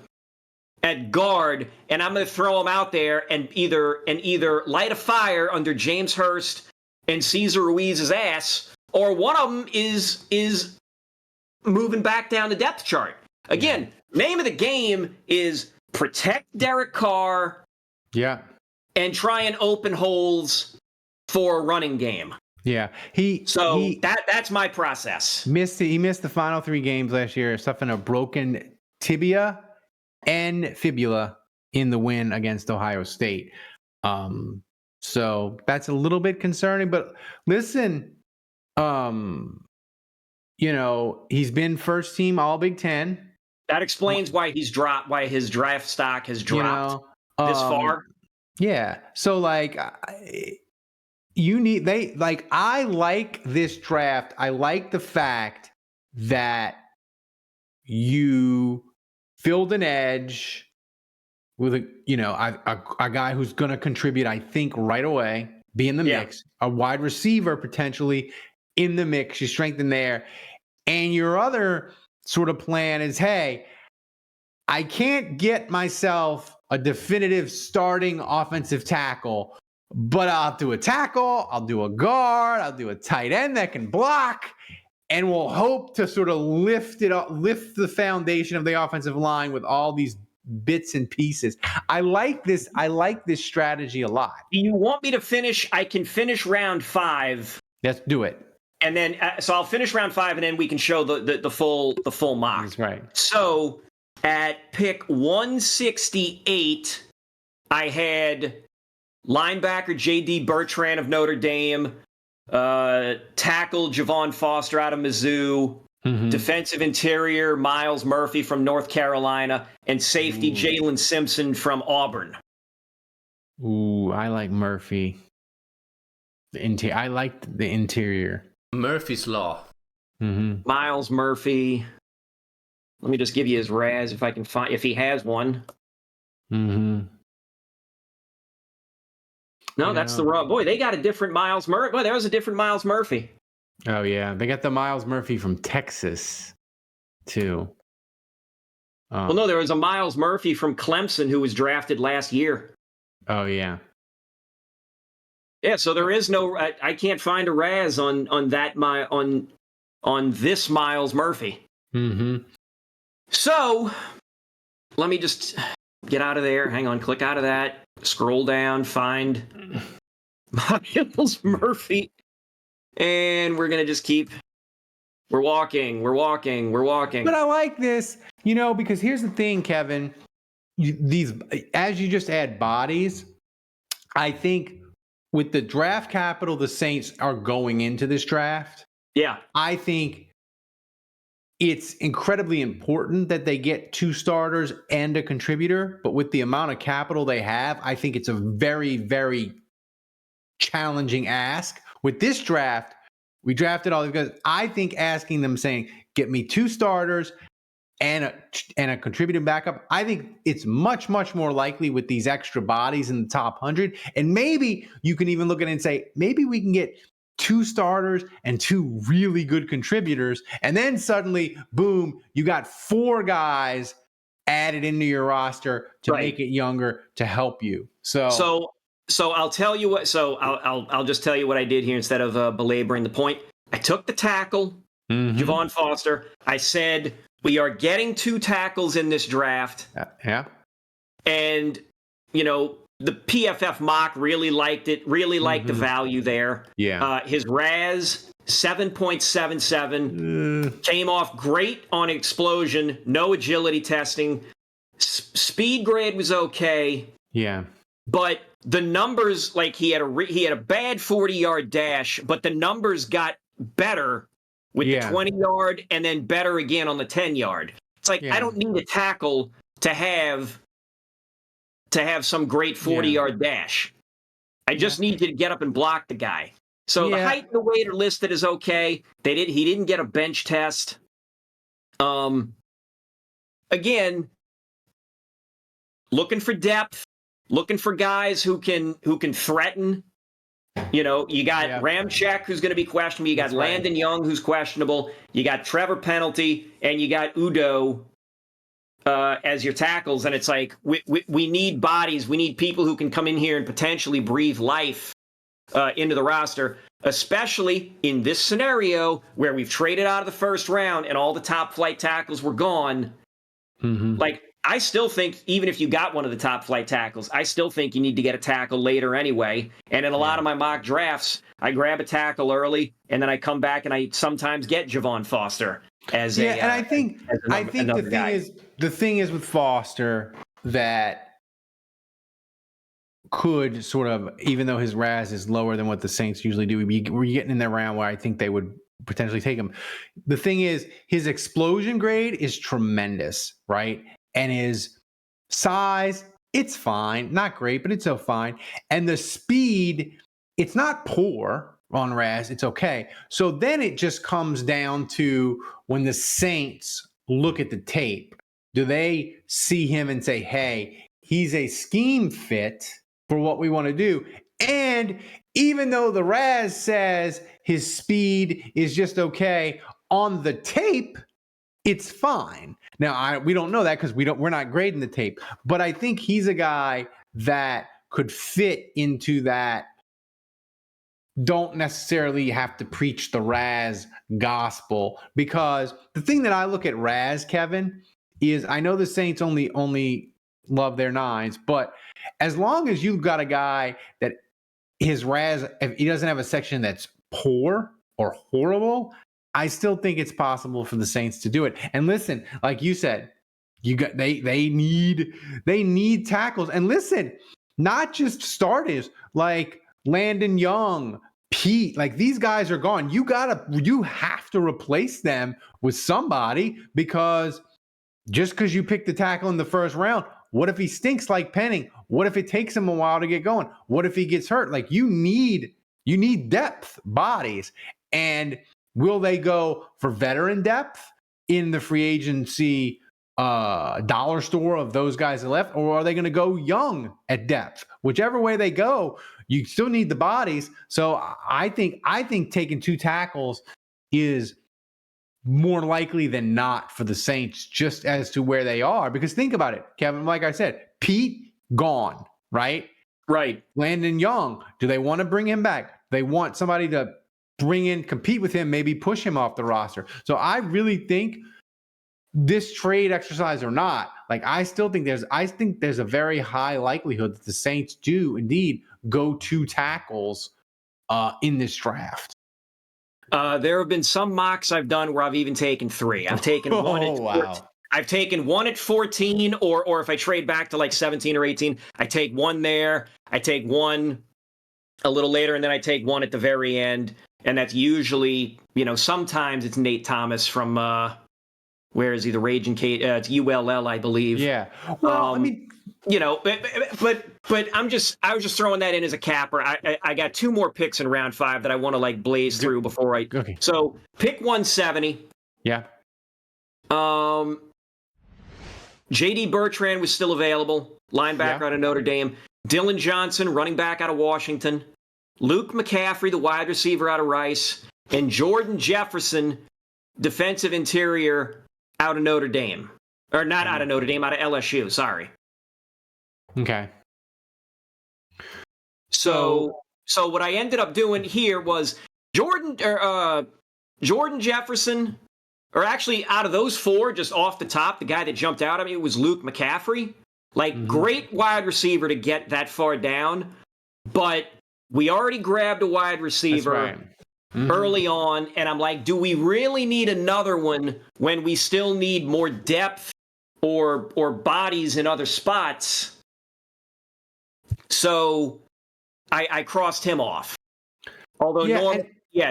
at guard, and I'm going to throw him out there and either light a fire under James Hurst and Cesar Ruiz's ass, or one of them is moving back down the depth chart. Again, name of the game is protect Derek Carr. Yeah. And try and open holes for a running game. Yeah. That's my process. He missed the final 3 games last year, suffering a broken tibia and fibula in the win against Ohio State. So that's a little bit concerning. But listen, he's been first team All Big Ten. That explains why his draft stock has dropped this far. Yeah. So I like this draft. I like the fact that you filled an edge with a guy who's going to contribute, I think, right away, be in the mix, a wide receiver potentially in the mix. You strengthen there. And your other sort of plan is, hey, I can't get myself a definitive starting offensive tackle, but I'll do a tackle, I'll do a guard, I'll do a tight end that can block, and we'll hope to sort of lift the foundation of the offensive line with all these bits and pieces. I like this strategy a lot. Do you want me to finish? I can finish round 5. Let's do it. And then, so I'll finish round 5, and then we can show the full mock. That's right. So at pick 168, I had linebacker J.D. Bertrand of Notre Dame, tackle Javon Foster out of Mizzou, defensive interior Miles Murphy from North Carolina, and safety Jalen Simpson from Auburn. Ooh, I like Murphy. I like the interior. Murphy's Law. Miles Murphy. Let me just give you his Raz if I can find, if he has one. No, that's the wrong. Boy, they got a different Miles Murphy. Boy, there was a different Miles Murphy. Oh, yeah. They got the Miles Murphy from Texas, too. Well, no, there was a Miles Murphy from Clemson who was drafted last year. Oh, yeah. Yeah, so there is no. I can't find a Raz on this Miles Murphy. So let me just get out of there. Hang on, click out of that. Scroll down, find Miles Murphy, and we're gonna just keep. We're walking. But I like this, because here's the thing, Kevin. As you just add bodies, I think with the draft capital the Saints are going into this draft, I think it's incredibly important that they get 2 starters and a contributor. But with the amount of capital they have, I think it's a very, very challenging ask. With this draft, we drafted all these guys. I think asking them, saying, get me 2 starters and a contributing backup, I think it's much, much more likely with these extra bodies in the top 100. And maybe you can even look at it and say, maybe we can get 2 starters and 2 really good contributors. And then suddenly, boom, you got 4 guys added into your roster to make it younger to help you. So I'll tell you what. So I'll just tell you what I did here instead of belaboring the point. I took the tackle, Javon Foster. I said, we are getting 2 tackles in this draft. Yeah. And, the PFF mock really liked it, really liked the value there. Yeah. His RAS, 7.77, came off great on explosion, no agility testing. Speed grade was okay. Yeah. But the numbers, he had a bad 40-yard dash, but the numbers got better with the 20-yard and then better again on the 10-yard. It's I don't need a tackle to have some great 40-yard dash. I just need you to get up and block the guy. So the height and the weight are listed as okay. He didn't get a bench test. Again, looking for depth, looking for guys who can threaten. You got Ramczyk, who's going to be questionable. You got Landon Young, who's questionable. You got Trevor Penalty, and you got Udo as your tackles. And it's we need bodies. We need people who can come in here and potentially breathe life into the roster, especially in this scenario where we've traded out of the first round and all the top flight tackles were gone. I still think, even if you got one of the top flight tackles, I still think you need to get a tackle later anyway. And in a lot of my mock drafts, I grab a tackle early, and then I come back and I sometimes get Javon Foster as Yeah, a and I think another guy. the thing is with Foster that could sort of, even though his RAS is lower than what the Saints usually do, we're getting in that round where I think they would potentially take him. The thing is, his explosion grade is tremendous, right? And his size, it's fine, not great, but it's so fine. And the speed, it's not poor on RAS, it's okay. So then it just comes down to when the Saints look at the tape, do they see him and say, hey, he's a scheme fit for what we want to do? And even though the RAS says his speed is just okay, on the tape, it's fine. Now, we don't know that because we're not grading the tape, but I think he's a guy that could fit into that. Don't necessarily have to preach the RAS gospel, because the thing that I look at RAS, Kevin, is I know the Saints only love their nines, but as long as you've got a guy that his RAS, if he doesn't have a section that's poor or horrible, I still think it's possible for the Saints to do it. And listen, like you said, they need tackles. And listen, not just starters like Landon Young, Pete, like these guys are gone. You have to replace them with somebody, because just because you pick the tackle in the first round, what if he stinks like Penning? What if it takes him a while to get going? What if he gets hurt? Like you need depth bodies. And will they go for veteran depth in the free agency dollar store of those guys that left, or are they going to go young at depth? Whichever way they go, you still need the bodies. So I think taking two tackles is more likely than not for the Saints, just as to where they are. Because think about it, Kevin, like I said, Pete gone, right? Right. Landon Young, do they want to bring him back? They want somebody to bring in, compete with him, maybe push him off the roster. So I really think this trade exercise or not, like I think there's a very high likelihood that the Saints do indeed go two tackles in this draft. There have been some mocks I've done where I've even taken three. I've taken one at 14. I've taken one at 14, or if I trade back to like 17 or 18, I take one there. I take one a little later, and then I take one at the very end. And that's usually, sometimes it's Nate Thomas from where is he? The Raging Kate? It's ULL, I believe. Yeah. Well, but I was just throwing that in as a capper. I got two more picks in round 5 that I want to like blaze through before I. Okay. So pick 170. Yeah. J.D. Bertrand was still available, linebacker out of Notre Dame. Dylan Johnson, running back out of Washington. Luke McCaffrey, the wide receiver out of Rice. And Jordan Jefferson, defensive interior out of Notre Dame. Or not out of Notre Dame, out of LSU, sorry. Okay. So what I ended up doing here was Jordan Jefferson, or actually out of those four, just off the top, the guy that jumped out at me was Luke McCaffrey. Like, great wide receiver to get that far down, but we already grabbed a wide receiver early on, and I'm like, do we really need another one when we still need more depth or bodies in other spots? So I crossed him off. Although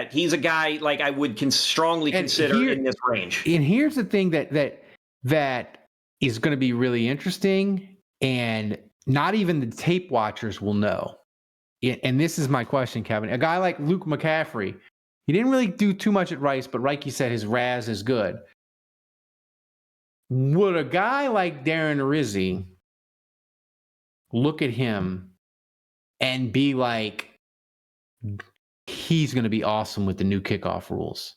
he's a guy like I would strongly consider in this range. And here's the thing that is going to be really interesting, and not even the tape watchers will know. And this is my question, Kevin. A guy like Luke McCaffrey, he didn't really do too much at Rice, but like you said, his RAS is good. Would a guy like Darren Rizzi look at him and be like, he's going to be awesome with the new kickoff rules?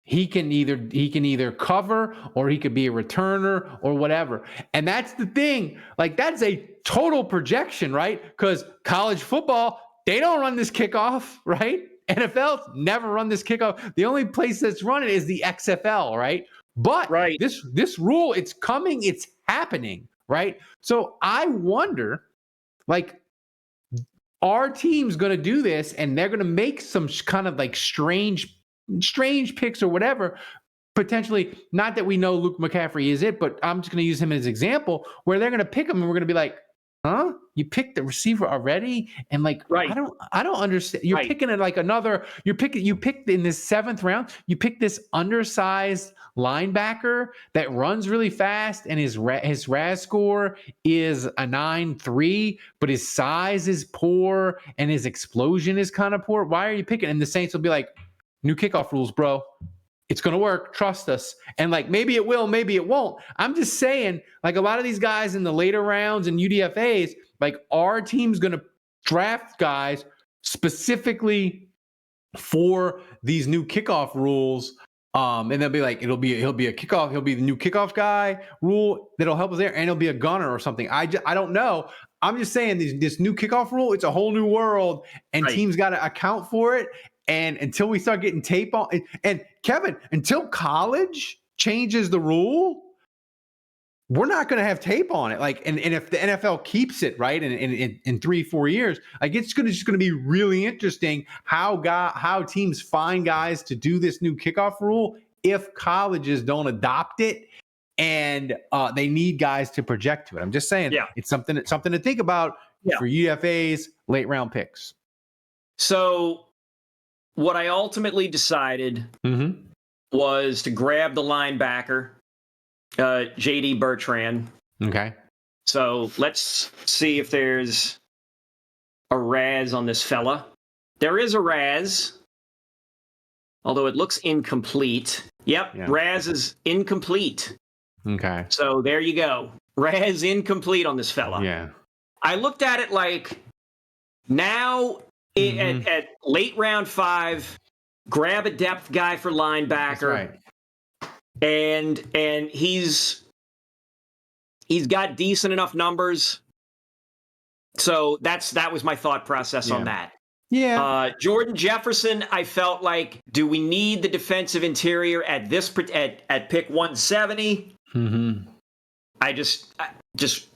He can either cover, or he could be a returner, or whatever. And that's the thing. Like, that's a total projection, right? Because college football, they don't run this kickoff, right? NFL never run this kickoff. The only place that's run it is the XFL, right? But this rule, it's coming, it's happening, right? So I wonder, like, our team's going to do this, and they're going to make some kind of like strange picks or whatever. potentially, not that we know Luke McCaffrey is it, but I'm just going to use him as an example where they're going to pick him and we're going to be like, huh? You picked the receiver already? And like, Right. I don't understand. You're picking it like you picked in this 7th round, you picked this undersized linebacker that runs really fast and his RAS score is a 9.3, but his size is poor and his explosion is kind of poor. Why are you picking? And the Saints will be like, new kickoff rules, bro. It's going to work. Trust us. And like, maybe it will, maybe it won't. I'm just saying, like a lot of these guys in the later rounds and UDFAs, like our team's going to draft guys specifically for these new kickoff rules. And they'll be like, he'll be a kickoff. He'll be the new kickoff guy rule that'll help us there. And he'll be a gunner or something. I don't know. I'm just saying this new kickoff rule, it's a whole new world and teams got to account for it. And until we start getting tape on, and Kevin, until college changes the rule, we're not going to have tape on it. Like, and if the NFL keeps it right in 3-4 years, like it's just going to be really interesting how teams find guys to do this new kickoff rule if colleges don't adopt it and they need guys to project to it. I'm just saying, it's something to think about for UFAs late round picks. So what I ultimately decided was to grab the linebacker, J.D. Bertrand. Okay. So let's see if there's a RAS on this fella. There is a RAS, although it looks incomplete. Yep, RAS is incomplete. Okay. So there you go. RAS incomplete on this fella. Yeah. I looked at it like now at late round 5, grab a depth guy for linebacker. That's right. And he's got decent enough numbers. So that was my thought process on that. Yeah. Jordan Jefferson, I felt like, do we need the defensive interior at pick 170? I just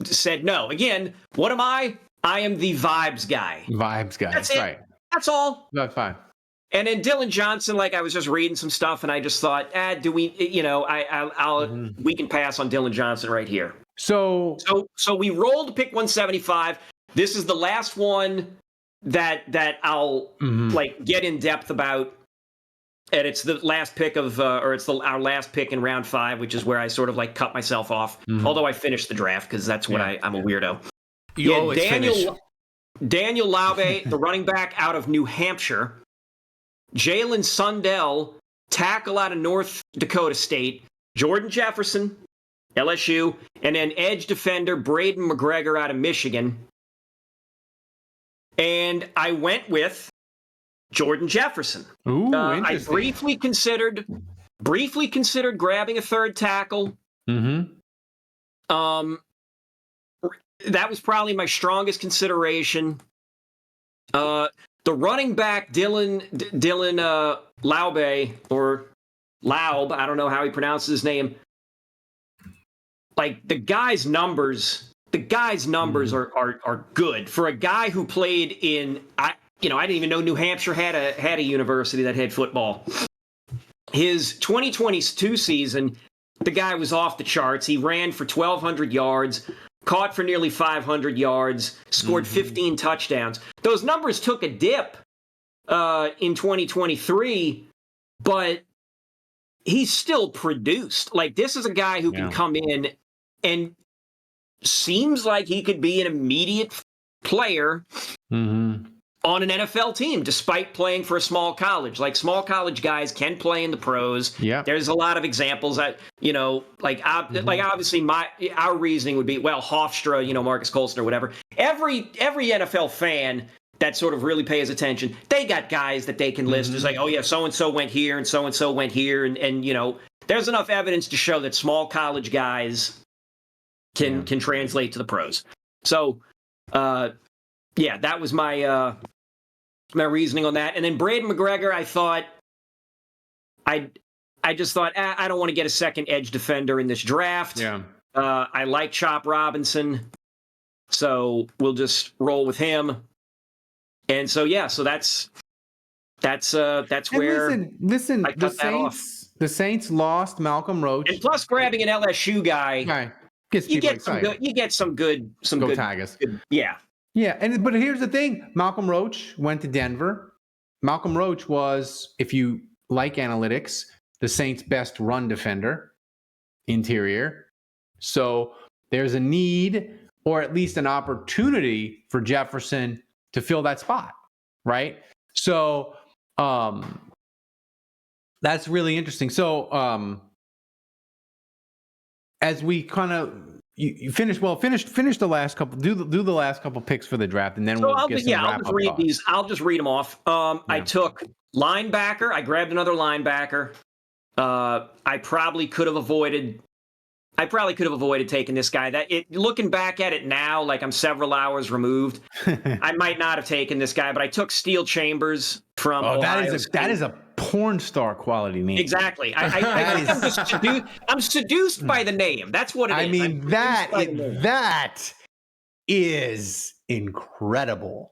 said no. Again, what am I? I am the vibes guy. That's right. That's all. That's fine. And then Dylan Johnson, like I was just reading some stuff, and I just thought, do we? We can pass on Dylan Johnson right here. So we rolled to pick 175. This is the last one that I'll like get in depth about, and it's the last pick of, or it's our last pick in round 5, which is where I sort of like cut myself off. Although I finished the draft because that's what I'm a weirdo. You always finish. Daniel Laube, the running back out of New Hampshire. Jalen Sundell, tackle out of North Dakota State. Jordan Jefferson, LSU. And then edge defender Braden McGregor out of Michigan. And I went with Jordan Jefferson. Ooh, I interesting. briefly considered grabbing a third tackle. That was probably my strongest consideration. The running back, Dylan Laube, or Laub, I don't know how he pronounces his name. Like, the guy's numbers are good. For a guy who played in, I didn't even know New Hampshire had a university that had football. His 2022 season, the guy was off the charts. He ran for 1,200 yards, caught for nearly 500 yards, scored 15 touchdowns. Those numbers took a dip in 2023, but he's still produced. Like, this is a guy who can come in and seems like he could be an immediate player on an NFL team, despite playing for a small college. Like, small college guys can play in the pros. Yeah. There's a lot of examples that, like obviously our reasoning would be, well, Hofstra, Marcus Colston or whatever. Every NFL fan that sort of really pays attention, they got guys that they can list. It's like, oh yeah, so-and-so went here and so-and-so went here. And there's enough evidence to show that small college guys can translate to the pros. So, that was my my reasoning on that. And then Braden McGregor, I thought, I just thought, I don't want to get a second edge defender in this draft. Yeah. I like Chop Robinson, so we'll just roll with him. And so that's where listen, I cut that off. lost Malcolm Roach. And plus, grabbing an LSU guy, Right. Gets you people get some excited. good. You get some good. Go Tigers. Yeah. Yeah, but here's the thing: Malcolm Roach went to Denver. Malcolm Roach was, if you like analytics, the Saints' best run defender, interior. So there's a need, or at least an opportunity, for Jefferson to fill that spot, right? So that's really interesting. So as we kind of you finish the last couple, do the last couple picks for the draft, and then I'll just read these. I'll just read them off. I took linebacker. I grabbed another linebacker. I probably could have avoided taking this guy. Looking back at it now, like I'm several hours removed, I might not have taken this guy, but I took Steel Chambers from Ohio State. That is a porn star quality name. Exactly. I'm seduced by the name. That's what it is. I mean, that is incredible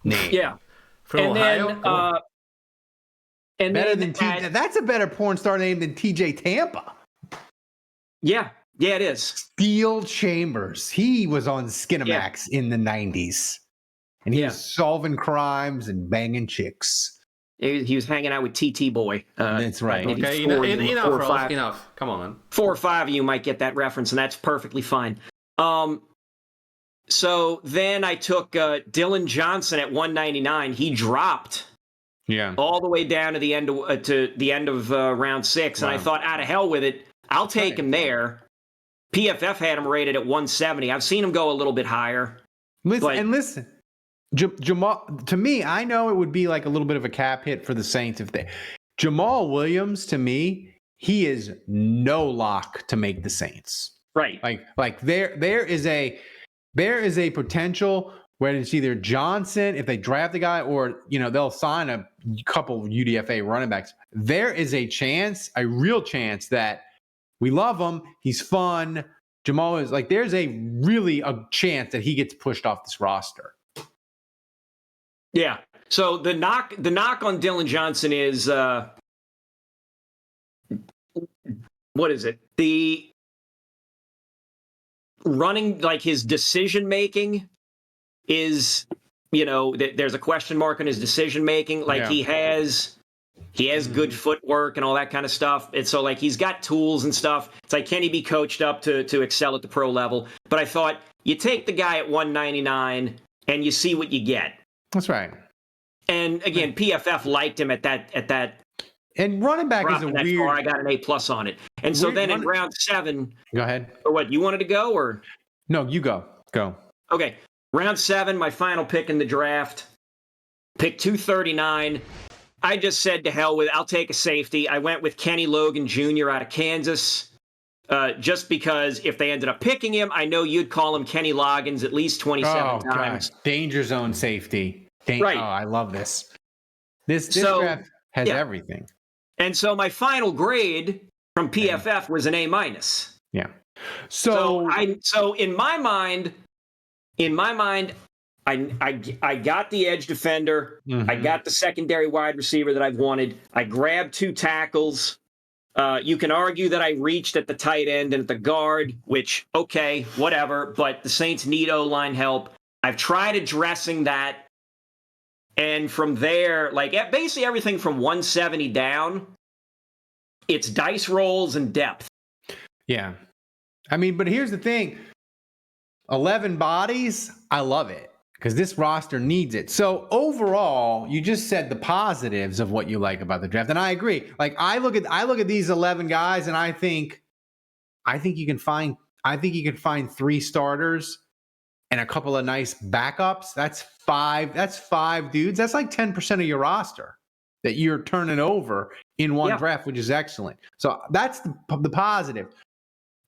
name. Yeah. From Ohio? That's a better porn star name than TJ Tampa. Yeah, it is. Steel Chambers. He was on Skinamax in the 90s. And he was solving crimes and banging chicks. He was hanging out with TT Boy. That's right. Okay, enough. Come on. 4 or 5 of you might get that reference, and that's perfectly fine. So then I took Dylan Johnson at 199. He dropped all the way down to the end of round 6, and I thought, out of hell with it. I'll take him there. PFF had him rated at 170. I've seen him go a little bit higher. Listen, Jamal, to me, I know it would be like a little bit of a cap hit for the Saints Jamal Williams, to me, he is no lock to make the Saints. Right. Like there is a potential where it's either Johnson, if they draft the guy, or they'll sign a couple UDFA running backs. There is a real chance that we love him. He's fun. Jamal is there's a chance that he gets pushed off this roster. Yeah. So the knock on Dylan Johnson is what is it? The running, his decision making is, there's a question mark on his decision making. He has good footwork and all that kind of stuff. And so, he's got tools and stuff. It's can he be coached up to excel at the pro level? But I thought, you take the guy at 199 and you see what you get. That's right. And again, PFF liked him at that. And running back is a weird. I got an A+ on it. And so then in round 7. Go ahead. Or what, you wanted to go, or? No, you go. Go. Okay. Round 7, my final pick in the draft. Pick 239. I just said to hell with it. I'll take a safety. I went with Kenny Logan Jr. out of Kansas, just because if they ended up picking him, I know you'd call him Kenny Loggins at least 27 times. Gosh. Danger zone safety. Right. Oh, I love this. This draft has everything. And so my final grade from PFF was an A-. Yeah. So in my mind, I got the edge defender. Mm-hmm. I got the secondary wide receiver that I've wanted. I grabbed 2 tackles. You can argue that I reached at the tight end and at the guard, which, okay, whatever. But the Saints need O-line help. I've tried addressing that. And from there, basically everything from 170 down, it's dice rolls and depth. Yeah. I mean, but here's the thing. 11 bodies, I love it. Because this roster needs it. So overall, you just said the positives of what you like about the draft, and I agree. I look at these 11 guys, and I think you can find 3 starters and a couple of nice backups. That's 5 dudes. That's 10% of your roster that you're turning over in one draft, which is excellent. So that's the positive.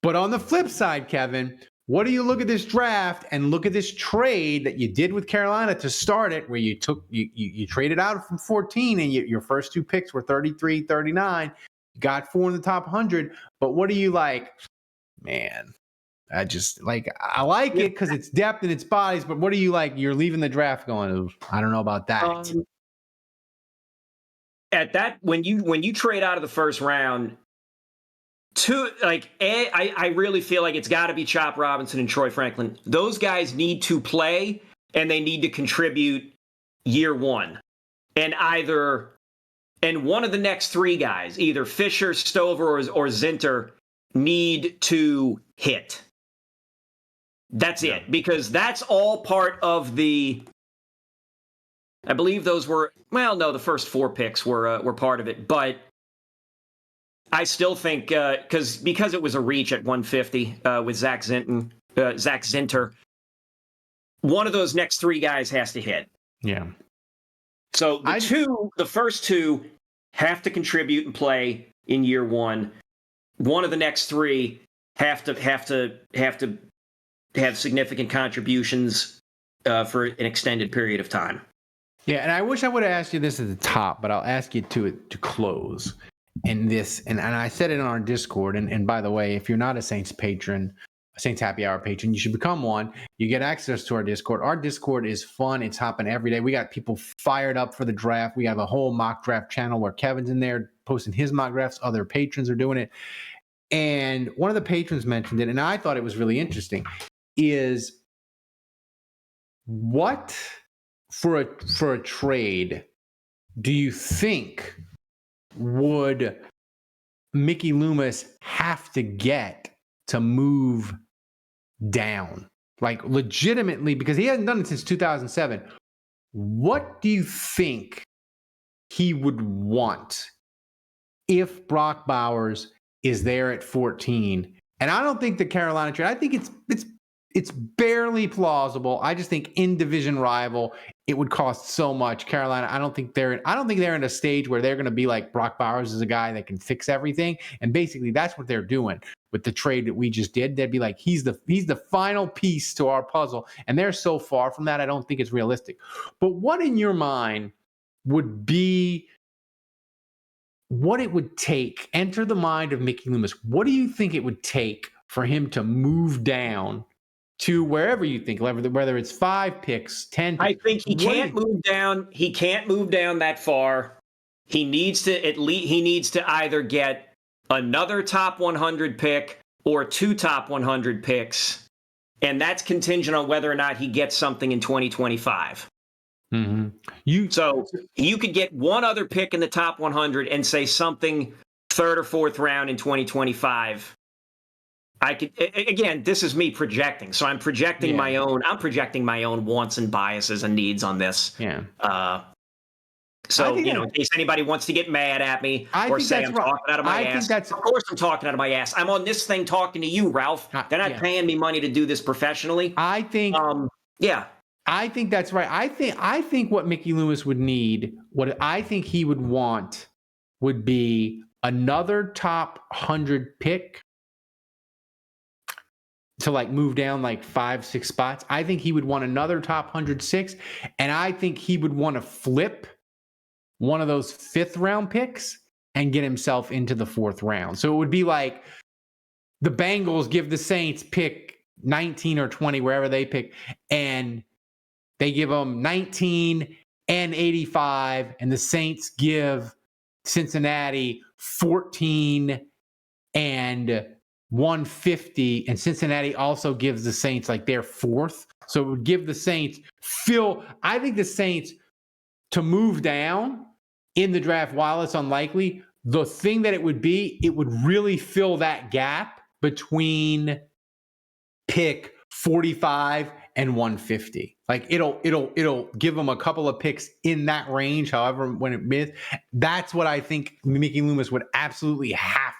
But on the flip side, Kevin, what do you look at this draft and look at this trade that you did with Carolina to start it, where you traded out from 14 and your first 2 picks were 33, 39. You got 4 in the top 100. But what do you like? Man, I like it because it's depth and it's bodies. But what do you like? You're leaving the draft going, I don't know about that. at that when you trade out of the first round, I really feel like it's got to be Chop Robinson and Troy Franklin. Those guys need to play and they need to contribute year one. And one of the next three guys, either Fisher, Stover, or Zinter, need to hit. That's it, because that's all part of the. I believe those were the first four picks were part of it, but I still think because it was a reach at 150 with Zach Zinter, one of those next three guys has to hit. Yeah. So the first two have to contribute and play in year one. One of the next three have to have significant contributions for an extended period of time. Yeah, and I wish I would have asked you this at the top, but I'll ask you to close. And I said it on our Discord. And by the way, if you're not a Saints patron, a Saints Happy Hour patron, you should become one. You get access to our Discord. Our Discord is fun. It's hopping every day. We got people fired up for the draft. We have a whole mock draft channel where Kevin's in there posting his mock drafts. Other patrons are doing it. And one of the patrons mentioned it, and I thought it was really interesting, is what for a trade do you think would Mickey Loomis have to get to move down? Like legitimately, because he hasn't done it since 2007. What do you think he would want if Brock Bowers is there at 14? And I don't think the Carolina trade, I think it's barely plausible. I just think in division rival, it would cost so much. Carolina, I don't think they're in a stage where they're going to be like Brock Bowers is a guy that can fix everything. And basically that's what they're doing with the trade that we just did. They'd be like, he's the final piece to our puzzle. And they're so far from that, I don't think it's realistic. But what in your mind would be what it would take? Enter the mind of Mickey Loomis. What do you think it would take for him to move down to wherever you think, whether it's 5 picks, 10 picks? I think he can't move down. He can't move down that far. He needs to either get another top 100 pick or 2 top 100 picks, and that's contingent on whether or not he gets something in 2025. Mm-hmm. So you could get one other pick in the top 100 and say something 3rd or 4th round in 2025. I could, again, this is me projecting. So I'm projecting my own wants and biases and needs on this. Yeah. So, in case anybody wants to get mad at me or say I'm talking out of my ass, of course I'm talking out of my ass. I'm on this thing talking to you, Ralph. They're not paying me money to do this professionally. I think that's right. I think what Mickey Loomis would need, what I think he would want would be another top 100 pick to like move down like 5-6 spots. I think he would want another top 106, and I think he would want to flip one of those 5th round picks and get himself into the 4th round. So it would be like the Bengals give the Saints pick 19 or 20, wherever they pick, and they give them 19 and 85, and the Saints give Cincinnati 14 and 150, and Cincinnati also gives the Saints like their 4th. So it would give the Saints I think the Saints to move down in the draft, while it's unlikely, the thing that it would really fill that gap between pick 45 and 150. Like it'll give them a couple of picks in that range, however, when it missed. That's what I think Mickey Loomis would absolutely have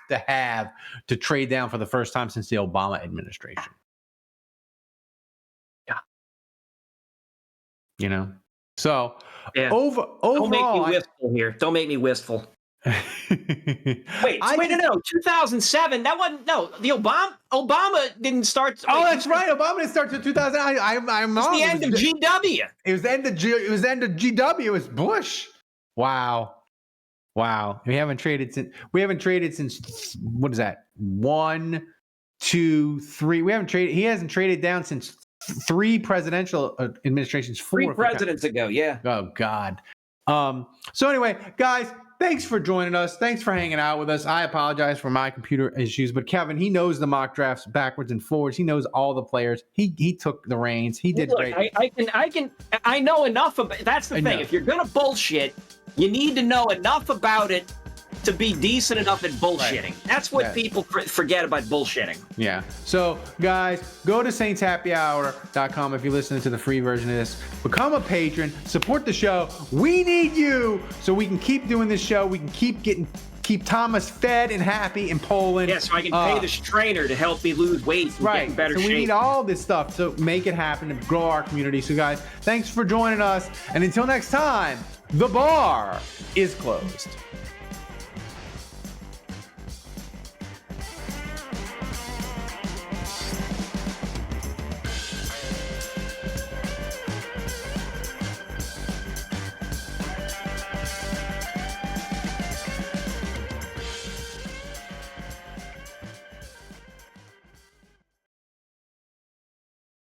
to trade down for the first time since the Obama administration. Yeah. So overall, don't make me wistful here. Don't make me wistful. Wait, no. 2007. That wasn't the Obama didn't start. That's right. Obama didn't start till 2000. I'm wrong. It's the end of GW. It was the end of GW. It was Bush. Wow. We haven't traded since what is that? 1, 2, 3. We haven't traded. He hasn't traded down since 3 presidential administrations. 4 3 presidents ago. Yeah. Oh God. So anyway, guys, thanks for joining us. Thanks for hanging out with us. I apologize for my computer issues, but Kevin, he knows the mock drafts backwards and forwards. He knows all the players. He took the reins. He did great. I know enough about. That's the thing. If you're gonna bullshit, you need to know enough about it to be decent enough at bullshitting. Right. That's what people forget about bullshitting. Yeah. So, guys, go to saintshappyhour.com if you're listening to the free version of this. Become a patron. Support the show. We need you so we can keep doing this show. We can keep Thomas fed and happy in Poland. Yeah, so I can pay this trainer to help me lose weight and get in better shape. We need all this stuff to make it happen and grow our community. So, guys, thanks for joining us. And until next time, the bar is closed.